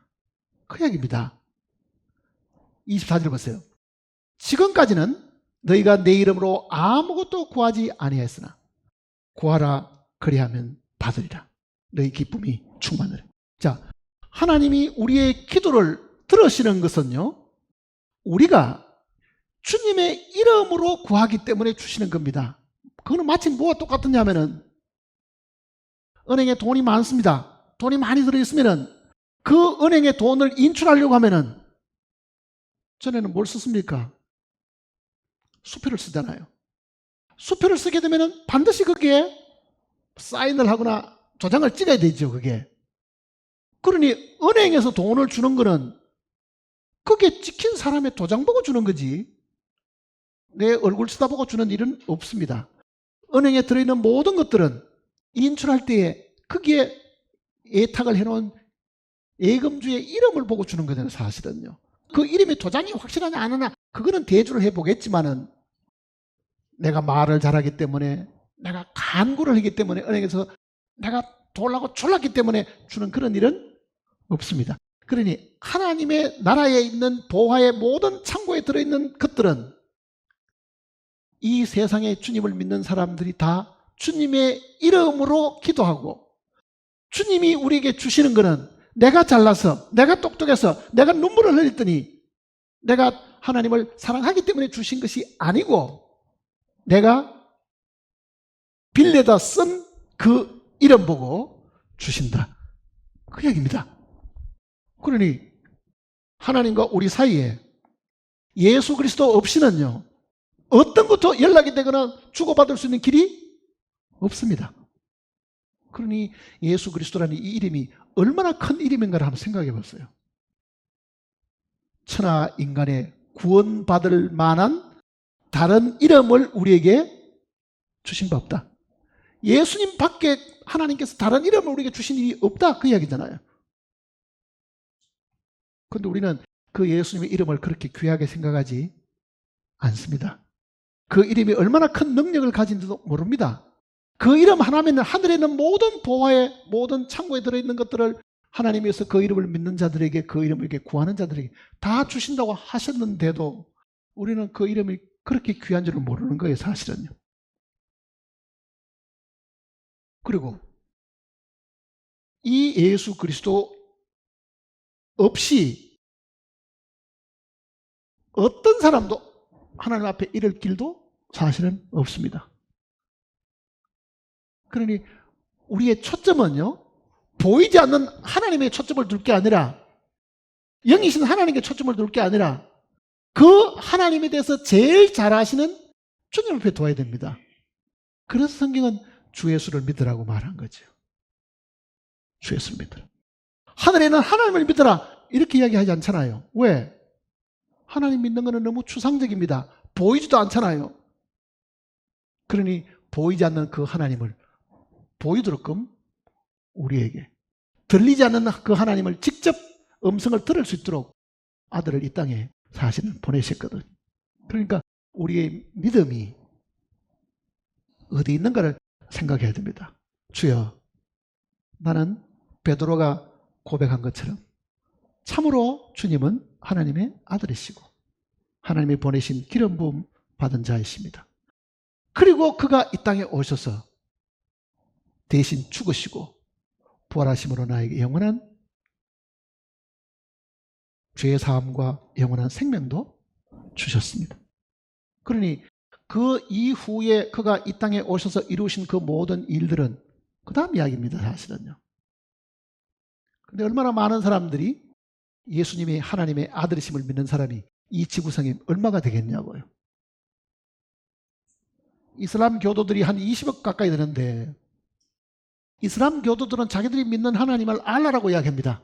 그 얘기입니다. 24절 보세요. 지금까지는 너희가 내 이름으로 아무것도 구하지 아니하였으나 구하라 그리하면 받으리라. 너희 기쁨이 충만하리라. 자, 하나님이 우리의 기도를 들으시는 것은요, 우리가 주님의 이름으로 구하기 때문에 주시는 겁니다. 그거는 마치 뭐가 똑같느냐면은, 은행에 돈이 많습니다. 돈이 많이 들어있으면은 그 은행에 돈을 인출하려고 하면은 전에는 뭘 썼습니까? 수표를 쓰잖아요. 수표를 쓰게 되면은 반드시 거기에 사인을 하거나 도장을 찍어야 되죠, 그게. 그러니 은행에서 돈을 주는 거는 거기에 찍힌 사람의 도장 보고 주는 거지, 내 얼굴 쳐다보고 주는 일은 없습니다. 은행에 들어있는 모든 것들은 인출할 때에 거기에 예탁을 해놓은 예금주의 이름을 보고 주는 거잖아요, 사실은요. 그 이름이 도장이 확실하냐 안 하냐, 그거는 대주를 해보겠지만은, 내가 말을 잘하기 때문에, 내가 간구를 하기 때문에, 은행에서 내가 돌라고 졸랐기 때문에 주는 그런 일은 없습니다. 그러니 하나님의 나라에 있는 보화의 모든 창고에 들어있는 것들은 이 세상에 주님을 믿는 사람들이 다 주님의 이름으로 기도하고, 주님이 우리에게 주시는 것은 내가 잘나서, 내가 똑똑해서, 내가 눈물을 흘렸더니 내가 하나님을 사랑하기 때문에 주신 것이 아니고, 내가 빌려다 쓴 그 이름 보고 주신다, 그 얘기입니다. 그러니 하나님과 우리 사이에 예수 그리스도 없이는요, 어떤 것도 연락이 되거나 주고받을 수 있는 길이 없습니다. 그러니 예수 그리스도라는 이 이름이 얼마나 큰 이름인가를 한번 생각해 보세요. 천하 인간의 구원받을 만한 다른 이름을 우리에게 주신 바 없다. 예수님 밖에 하나님께서 다른 이름을 우리에게 주신 일이 없다, 그 이야기잖아요. 그런데 우리는 그 예수님의 이름을 그렇게 귀하게 생각하지 않습니다. 그 이름이 얼마나 큰 능력을 가진지도 모릅니다. 그 이름 하나면 하늘에 있는 모든 보화에, 모든 창고에 들어있는 것들을 하나님께서 그 이름을 믿는 자들에게, 그 이름을 이렇게 구하는 자들에게 다 주신다고 하셨는데도 우리는 그 이름이 그렇게 귀한 줄을 모르는 거예요, 사실은요. 그리고 이 예수 그리스도 없이 어떤 사람도 하나님 앞에 이를 길도 사실은 없습니다. 그러니 우리의 초점은요, 보이지 않는 하나님의 초점을 둘 게 아니라, 영이신 하나님께 초점을 둘 게 아니라 그 하나님에 대해서 제일 잘 아시는 주님 앞에 둬야 됩니다. 그래서 성경은 주 예수를 믿으라고 말한 거죠. 주 예수를 믿으라. 하늘에는 하나님을 믿으라 이렇게 이야기하지 않잖아요. 왜? 하나님 믿는 것은 너무 추상적입니다. 보이지도 않잖아요. 그러니 보이지 않는 그 하나님을 보이도록끔 우리에게, 들리지 않는 그 하나님을 직접 음성을 들을 수 있도록 아들을 이 땅에 사실은 보내셨거든. 그러니까 우리의 믿음이 어디 있는가를 생각해야 됩니다. 주여, 나는 베드로가 고백한 것처럼 참으로 주님은 하나님의 아들이시고 하나님이 보내신 기름 부음 받은 자이십니다. 그리고 그가 이 땅에 오셔서 대신 죽으시고 부활하심으로 나에게 영원한 죄의 사함과 영원한 생명도 주셨습니다. 그러니 그 이후에 그가 이 땅에 오셔서 이루신 그 모든 일들은 그 다음 이야기입니다, 사실은요. 근데 얼마나 많은 사람들이 예수님이 하나님의 아들이심을 믿는 사람이 이 지구상에 얼마가 되겠냐고요. 이슬람 교도들이 한 20억 가까이 되는데, 이슬람 교도들은 자기들이 믿는 하나님을 알라라고 이야기합니다.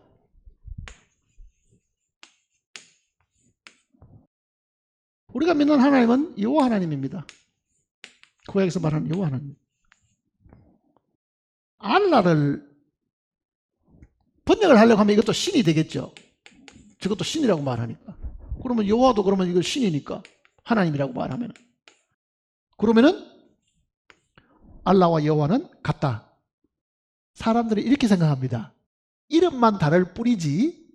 우리가 믿는 하나님은 여호와 하나님입니다. 구약에서 말하는 여호와 하나님. 알라를 번역을 하려고 하면 이것도 신이 되겠죠. 저것도 신이라고 말하니까. 그러면 여호와도 그러면 이거 신이니까 하나님이라고 말하면, 그러면은 알라와 여호와는 같다. 사람들이 이렇게 생각합니다. 이름만 다를 뿐이지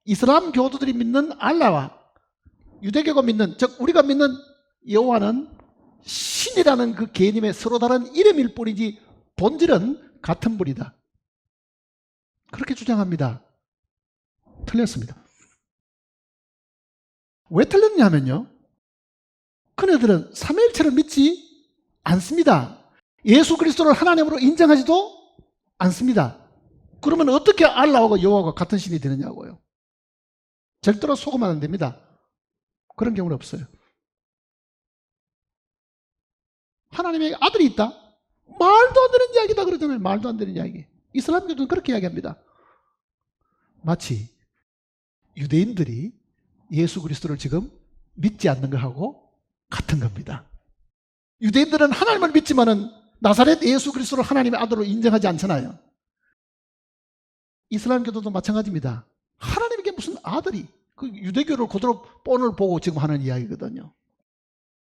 이슬람 교도들이 믿는 알라와 유대교가 믿는, 즉 우리가 믿는 여호와는 신이라는 그 개념의 서로 다른 이름일 뿐이지 본질은 같은 분이다. 그렇게 주장합니다. 틀렸습니다. 왜 틀렸냐면요, 그네들은 삼위일체를 믿지 않습니다. 예수 그리스도를 하나님으로 인정하지도 않습니다. 그러면 어떻게 알라하고 여호와가 같은 신이 되느냐고요. 절대로 속으면 안 됩니다. 그런 경우는 없어요. 하나님의 아들이 있다? 말도 안 되는 이야기다 그러잖아요. 말도 안 되는 이야기. 이슬람교도는 그렇게 이야기합니다. 마치 유대인들이 예수 그리스도를 지금 믿지 않는 것하고 같은 겁니다. 유대인들은 하나님을 믿지만은 나사렛 예수 그리스도를 하나님의 아들로 인정하지 않잖아요. 이슬람교도도 마찬가지입니다. 하나님에게 무슨 아들이, 그 유대교를 그대로 뻔을 보고 지금 하는 이야기거든요.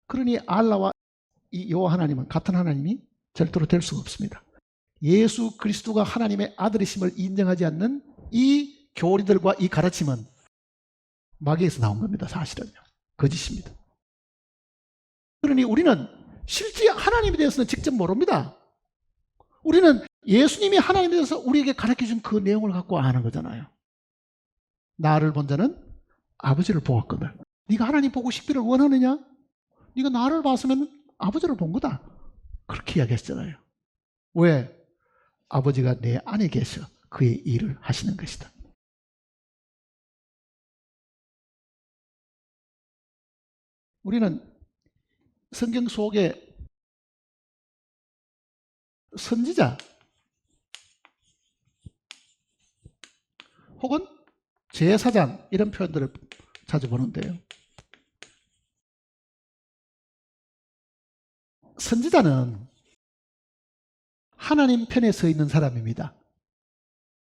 그러니 알라와 이 여호와 하나님은 같은 하나님이 절대로 될 수가 없습니다. 예수 그리스도가 하나님의 아들이심을 인정하지 않는 이 교리들과 이 가르침은 마귀에서 나온 겁니다. 사실은요. 거짓입니다. 그러니 우리는 실제 하나님에 대해서는 직접 모릅니다. 우리는 예수님이 하나님에 대해서 우리에게 가르쳐준 그 내용을 갖고 아는 거잖아요. 나를 본 자는 아버지를 보았거든. 네가 하나님 보고 싶기를 원하느냐? 네가 나를 봤으면 아버지를 본 거다. 그렇게 이야기했잖아요. 왜? 아버지가 내 안에 계셔 그의 일을 하시는 것이다. 우리는 성경 속에 선지자 혹은 제사장 이런 표현들을 자주 보는데요. 선지자는 하나님 편에 서 있는 사람입니다.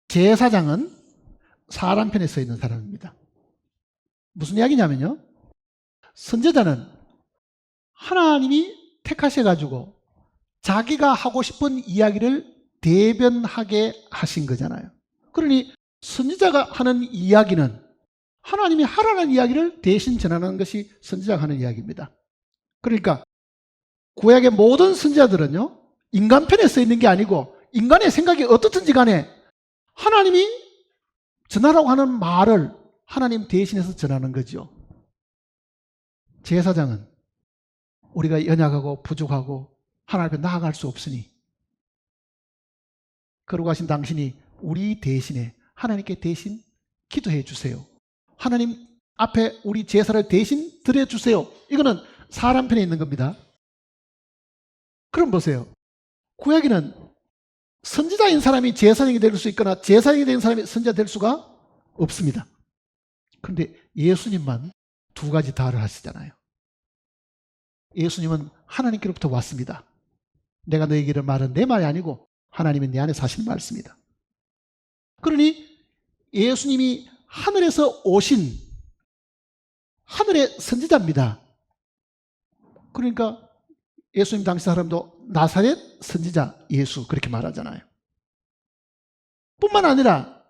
제사장은 사람 편에 서 있는 사람입니다. 무슨 이야기냐면요. 선지자는 하나님이 택하셔가지고 자기가 하고 싶은 이야기를 대변하게 하신 거잖아요. 그러니 선지자가 하는 이야기는 하나님이 하라는 이야기를 대신 전하는 것이 선지자가 하는 이야기입니다. 그러니까 구약의 모든 선지자들은요, 인간 편에 서 있는 게 아니고 인간의 생각이 어떻든지 간에 하나님이 전하라고 하는 말을 하나님 대신해서 전하는 거죠. 제사장은 우리가 연약하고 부족하고 하나님 앞에 나아갈 수 없으니 거룩하신 당신이 우리 대신에 하나님께 대신 기도해 주세요. 하나님 앞에 우리 제사를 대신 드려주세요. 이거는 사람 편에 있는 겁니다. 그럼 보세요. 구약에는 선지자인 사람이 제사장이 될 수 있거나 제사장이 된 사람이 선지자 될 수가 없습니다. 그런데 예수님만 두 가지 다를 하시잖아요. 예수님은 하나님께로부터 왔습니다. 내가 너에게 말은 내 말이 아니고 하나님은 내 안에 사시는 말씀이다. 그러니 예수님이 하늘에서 오신 하늘의 선지자입니다. 그러니까 예수님 당시 사람도 나사렛 선지자 예수 그렇게 말하잖아요. 뿐만 아니라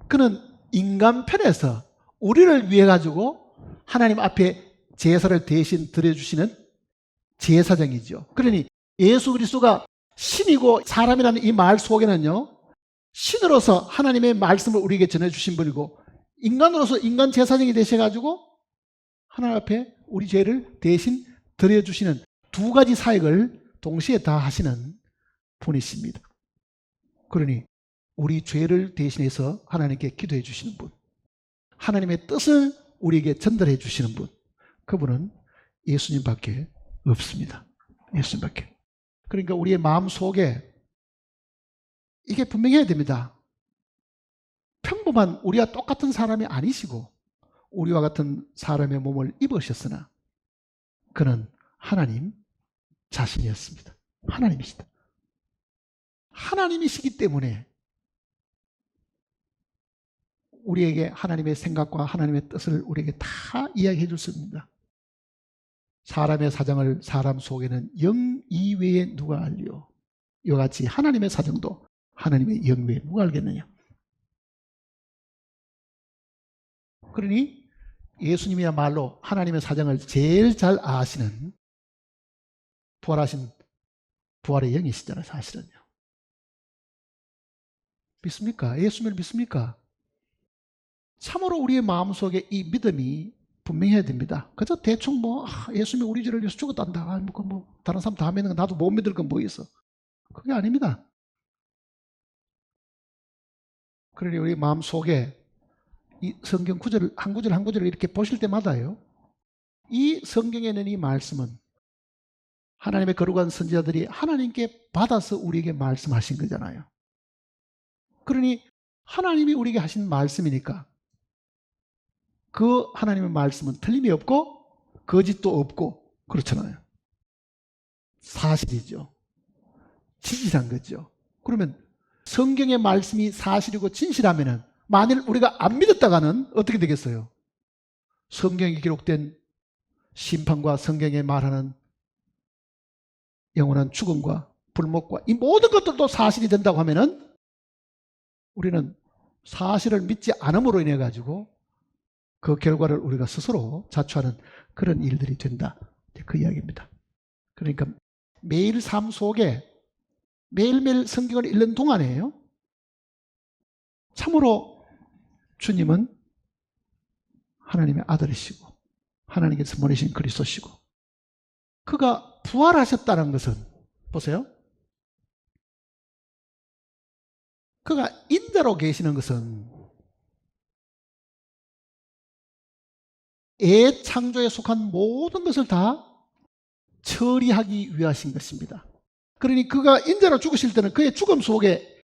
그는 인간 편에서 우리를 위해 가지고 하나님 앞에 제사를 대신 드려주시는 제사장이죠. 그러니 예수 그리스도가 신이고 사람이라는 이 말 속에는요, 신으로서 하나님의 말씀을 우리에게 전해주신 분이고 인간으로서 인간 제사장이 되셔가지고 하나님 앞에 우리 죄를 대신 드려주시는 두 가지 사역을 동시에 다 하시는 분이십니다. 그러니 우리 죄를 대신해서 하나님께 기도해 주시는 분, 하나님의 뜻을 우리에게 전달해 주시는 분, 그분은 예수님밖에 없습니다. 예수님밖에. 그러니까 우리의 마음 속에 이게 분명해야 됩니다. 평범한 우리와 똑같은 사람이 아니시고 우리와 같은 사람의 몸을 입으셨으나 그는 하나님 자신이었습니다. 하나님이시다. 하나님이시기 때문에 우리에게 하나님의 생각과 하나님의 뜻을 우리에게 다 이야기해 줄 수 있습니다. 사람의 사정을 사람 속에는 영 이외에 누가 알리요? 이와 같이 하나님의 사정도 하나님의 영 외에 누가 알겠느냐? 그러니 예수님이야말로 하나님의 사정을 제일 잘 아시는 부활하신 부활의 영이시잖아요, 사실은요. 믿습니까? 예수님을 믿습니까? 참으로 우리의 마음속에 이 믿음이 분명해야 됩니다. 그저 대충 예수님이 우리 죄를 위해서 죽었단다. 다른 사람 다 믿는 거 나도 못 믿을 건 뭐 있어. 그게 아닙니다. 그러니 우리 마음속에 이 성경 구절을 한 구절 한 구절을 이렇게 보실 때마다요, 이 성경에 있는 이 말씀은 하나님의 거룩한 선지자들이 하나님께 받아서 우리에게 말씀하신 거잖아요. 그러니 하나님이 우리에게 하신 말씀이니까 그 하나님의 말씀은 틀림이 없고 거짓도 없고 그렇잖아요. 사실이죠. 진실한 거죠. 그러면 성경의 말씀이 사실이고 진실하면은 만일 우리가 안 믿었다가는 어떻게 되겠어요? 성경에 기록된 심판과 성경에 말하는 영원한 죽음과 불목과 이 모든 것들도 사실이 된다고 하면은 우리는 사실을 믿지 않음으로 인해 가지고 그 결과를 우리가 스스로 자초하는 그런 일들이 된다. 그 이야기입니다. 그러니까 매일 삶 속에 매일매일 성경을 읽는 동안에요, 참으로 주님은 하나님의 아들이시고 하나님께서 보내신 그리스도시고 그가 부활하셨다는 것은 보세요. 그가 인자로 계시는 것은 애창조에 속한 모든 것을 다 처리하기 위하신 것입니다. 그러니 그가 인자로 죽으실 때는 그의 죽음 속에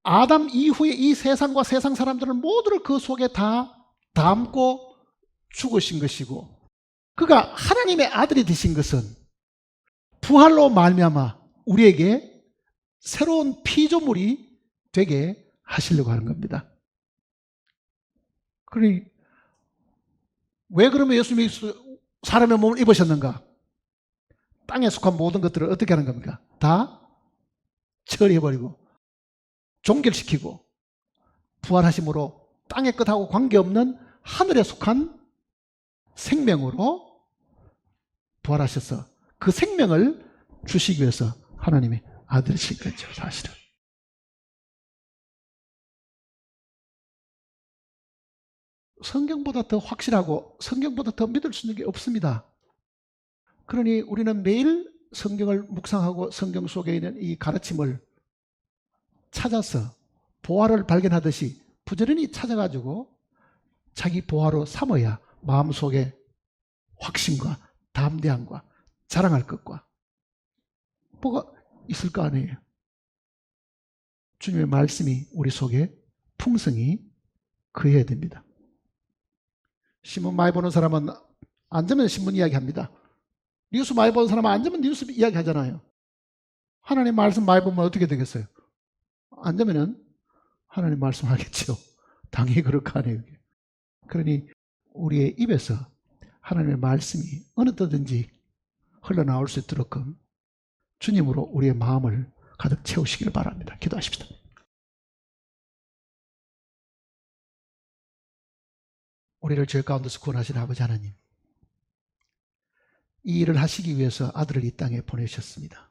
아담 이후에 이 세상과 세상 사람들을 모두를 그 속에 다 담고 죽으신 것이고, 그가 하나님의 아들이 되신 것은 부활로 말미암아 우리에게 새로운 피조물이 되게 하시려고 하는 겁니다. 그러니 왜 그러면 예수님이 사람의 몸을 입으셨는가? 땅에 속한 모든 것들을 어떻게 하는 겁니까? 다 처리해버리고 종결시키고 부활하심으로 땅의 것하고 관계없는 하늘에 속한 생명으로 부활하셔서 그 생명을 주시기 위해서 하나님의 아들이신 거죠, 사실은. 성경보다 더 확실하고 성경보다 더 믿을 수 있는 게 없습니다. 그러니 우리는 매일 성경을 묵상하고 성경 속에 있는 이 가르침을 찾아서 보화를 발견하듯이 부지런히 찾아가지고 자기 보화로 삼아야 마음속에 확신과 담대함과 자랑할 것과 뭐가 있을 거 아니에요. 주님의 말씀이 우리 속에 풍성히 거해야 됩니다. 신문 많이 보는 사람은 앉으면 신문 이야기합니다. 뉴스 많이 보는 사람은 앉으면 뉴스 이야기하잖아요. 하나님 말씀 많이 보면 어떻게 되겠어요? 앉으면 하나님 말씀 하겠죠. 당연히 그럴 거 아니에요. 그러니 우리의 입에서 하나님의 말씀이 어느 때든지 흘러나올 수 있도록 주님으로 우리의 마음을 가득 채우시기를 바랍니다. 기도하십시다. 우리를 죄 가운데서 구원하신 아버지 하나님, 이 일을 하시기 위해서 아들을 이 땅에 보내셨습니다.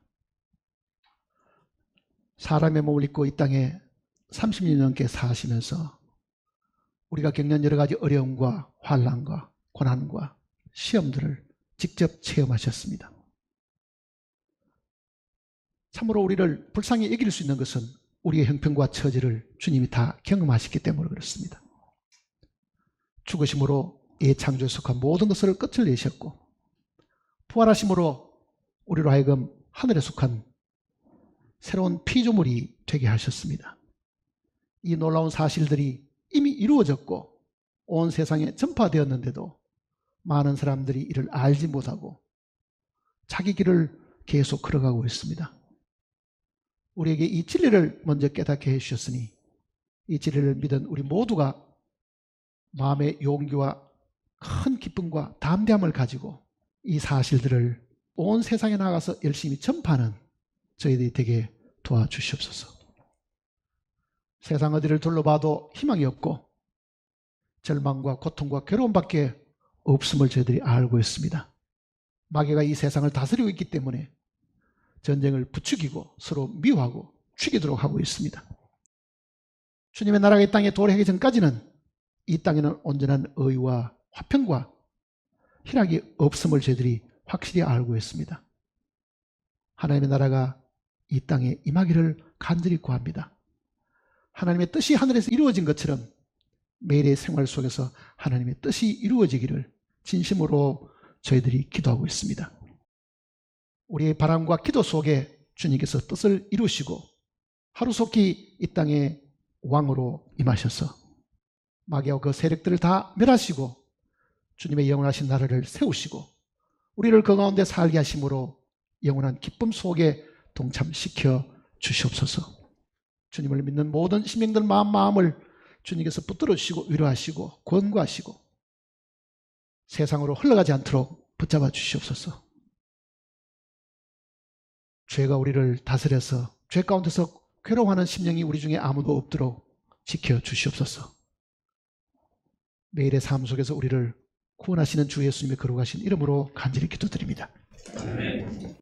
사람의 몸을 입고 이 땅에 30년 넘게 사시면서 우리가 겪는 여러 가지 어려움과 환난과 고난과 시험들을 직접 체험하셨습니다. 참으로 우리를 불쌍히 여길 수 있는 것은 우리의 형편과 처지를 주님이 다 경험하셨기 때문에 그렇습니다. 죽으심으로 애창조에 속한 모든 것을 끝을 내셨고, 부활하심으로 우리로 하여금 하늘에 속한 새로운 피조물이 되게 하셨습니다. 이 놀라운 사실들이 이미 이루어졌고 온 세상에 전파되었는데도 많은 사람들이 이를 알지 못하고 자기 길을 계속 걸어가고 있습니다. 우리에게 이 진리를 먼저 깨닫게 해주셨으니 이 진리를 믿은 우리 모두가 마음의 용기와 큰 기쁨과 담대함을 가지고 이 사실들을 온 세상에 나가서 열심히 전파하는 저희들이 되게 도와주시옵소서. 세상 어디를 둘러봐도 희망이 없고 절망과 고통과 괴로움밖에 없음을 저희들이 알고 있습니다. 마귀가 이 세상을 다스리고 있기 때문에 전쟁을 부추기고 서로 미워하고 죽이도록 하고 있습니다. 주님의 나라가 이 땅에 도래하기 전까지는 이 땅에는 온전한 의와 화평과 희락이 없음을 저희들이 확실히 알고 있습니다. 하나님의 나라가 이 땅에 임하기를 간절히 구합니다. 하나님의 뜻이 하늘에서 이루어진 것처럼 매일의 생활 속에서 하나님의 뜻이 이루어지기를 진심으로 저희들이 기도하고 있습니다. 우리의 바람과 기도 속에 주님께서 뜻을 이루시고 하루속히 이 땅에 왕으로 임하셔서 마귀와 그 세력들을 다 멸하시고 주님의 영원하신 나라를 세우시고 우리를 그 가운데 살게 하심으로 영원한 기쁨 속에 동참시켜 주시옵소서. 주님을 믿는 모든 신명들 마음을 주님께서 붙들어 주시고 위로하시고 권고하시고 세상으로 흘러가지 않도록 붙잡아 주시옵소서. 죄가 우리를 다스려서 죄 가운데서 괴로워하는 심령이 우리 중에 아무도 없도록 지켜 주시옵소서. 매일의 삶 속에서 우리를 구원하시는 주 예수님의 거룩하신 이름으로 간절히 기도드립니다. 아멘.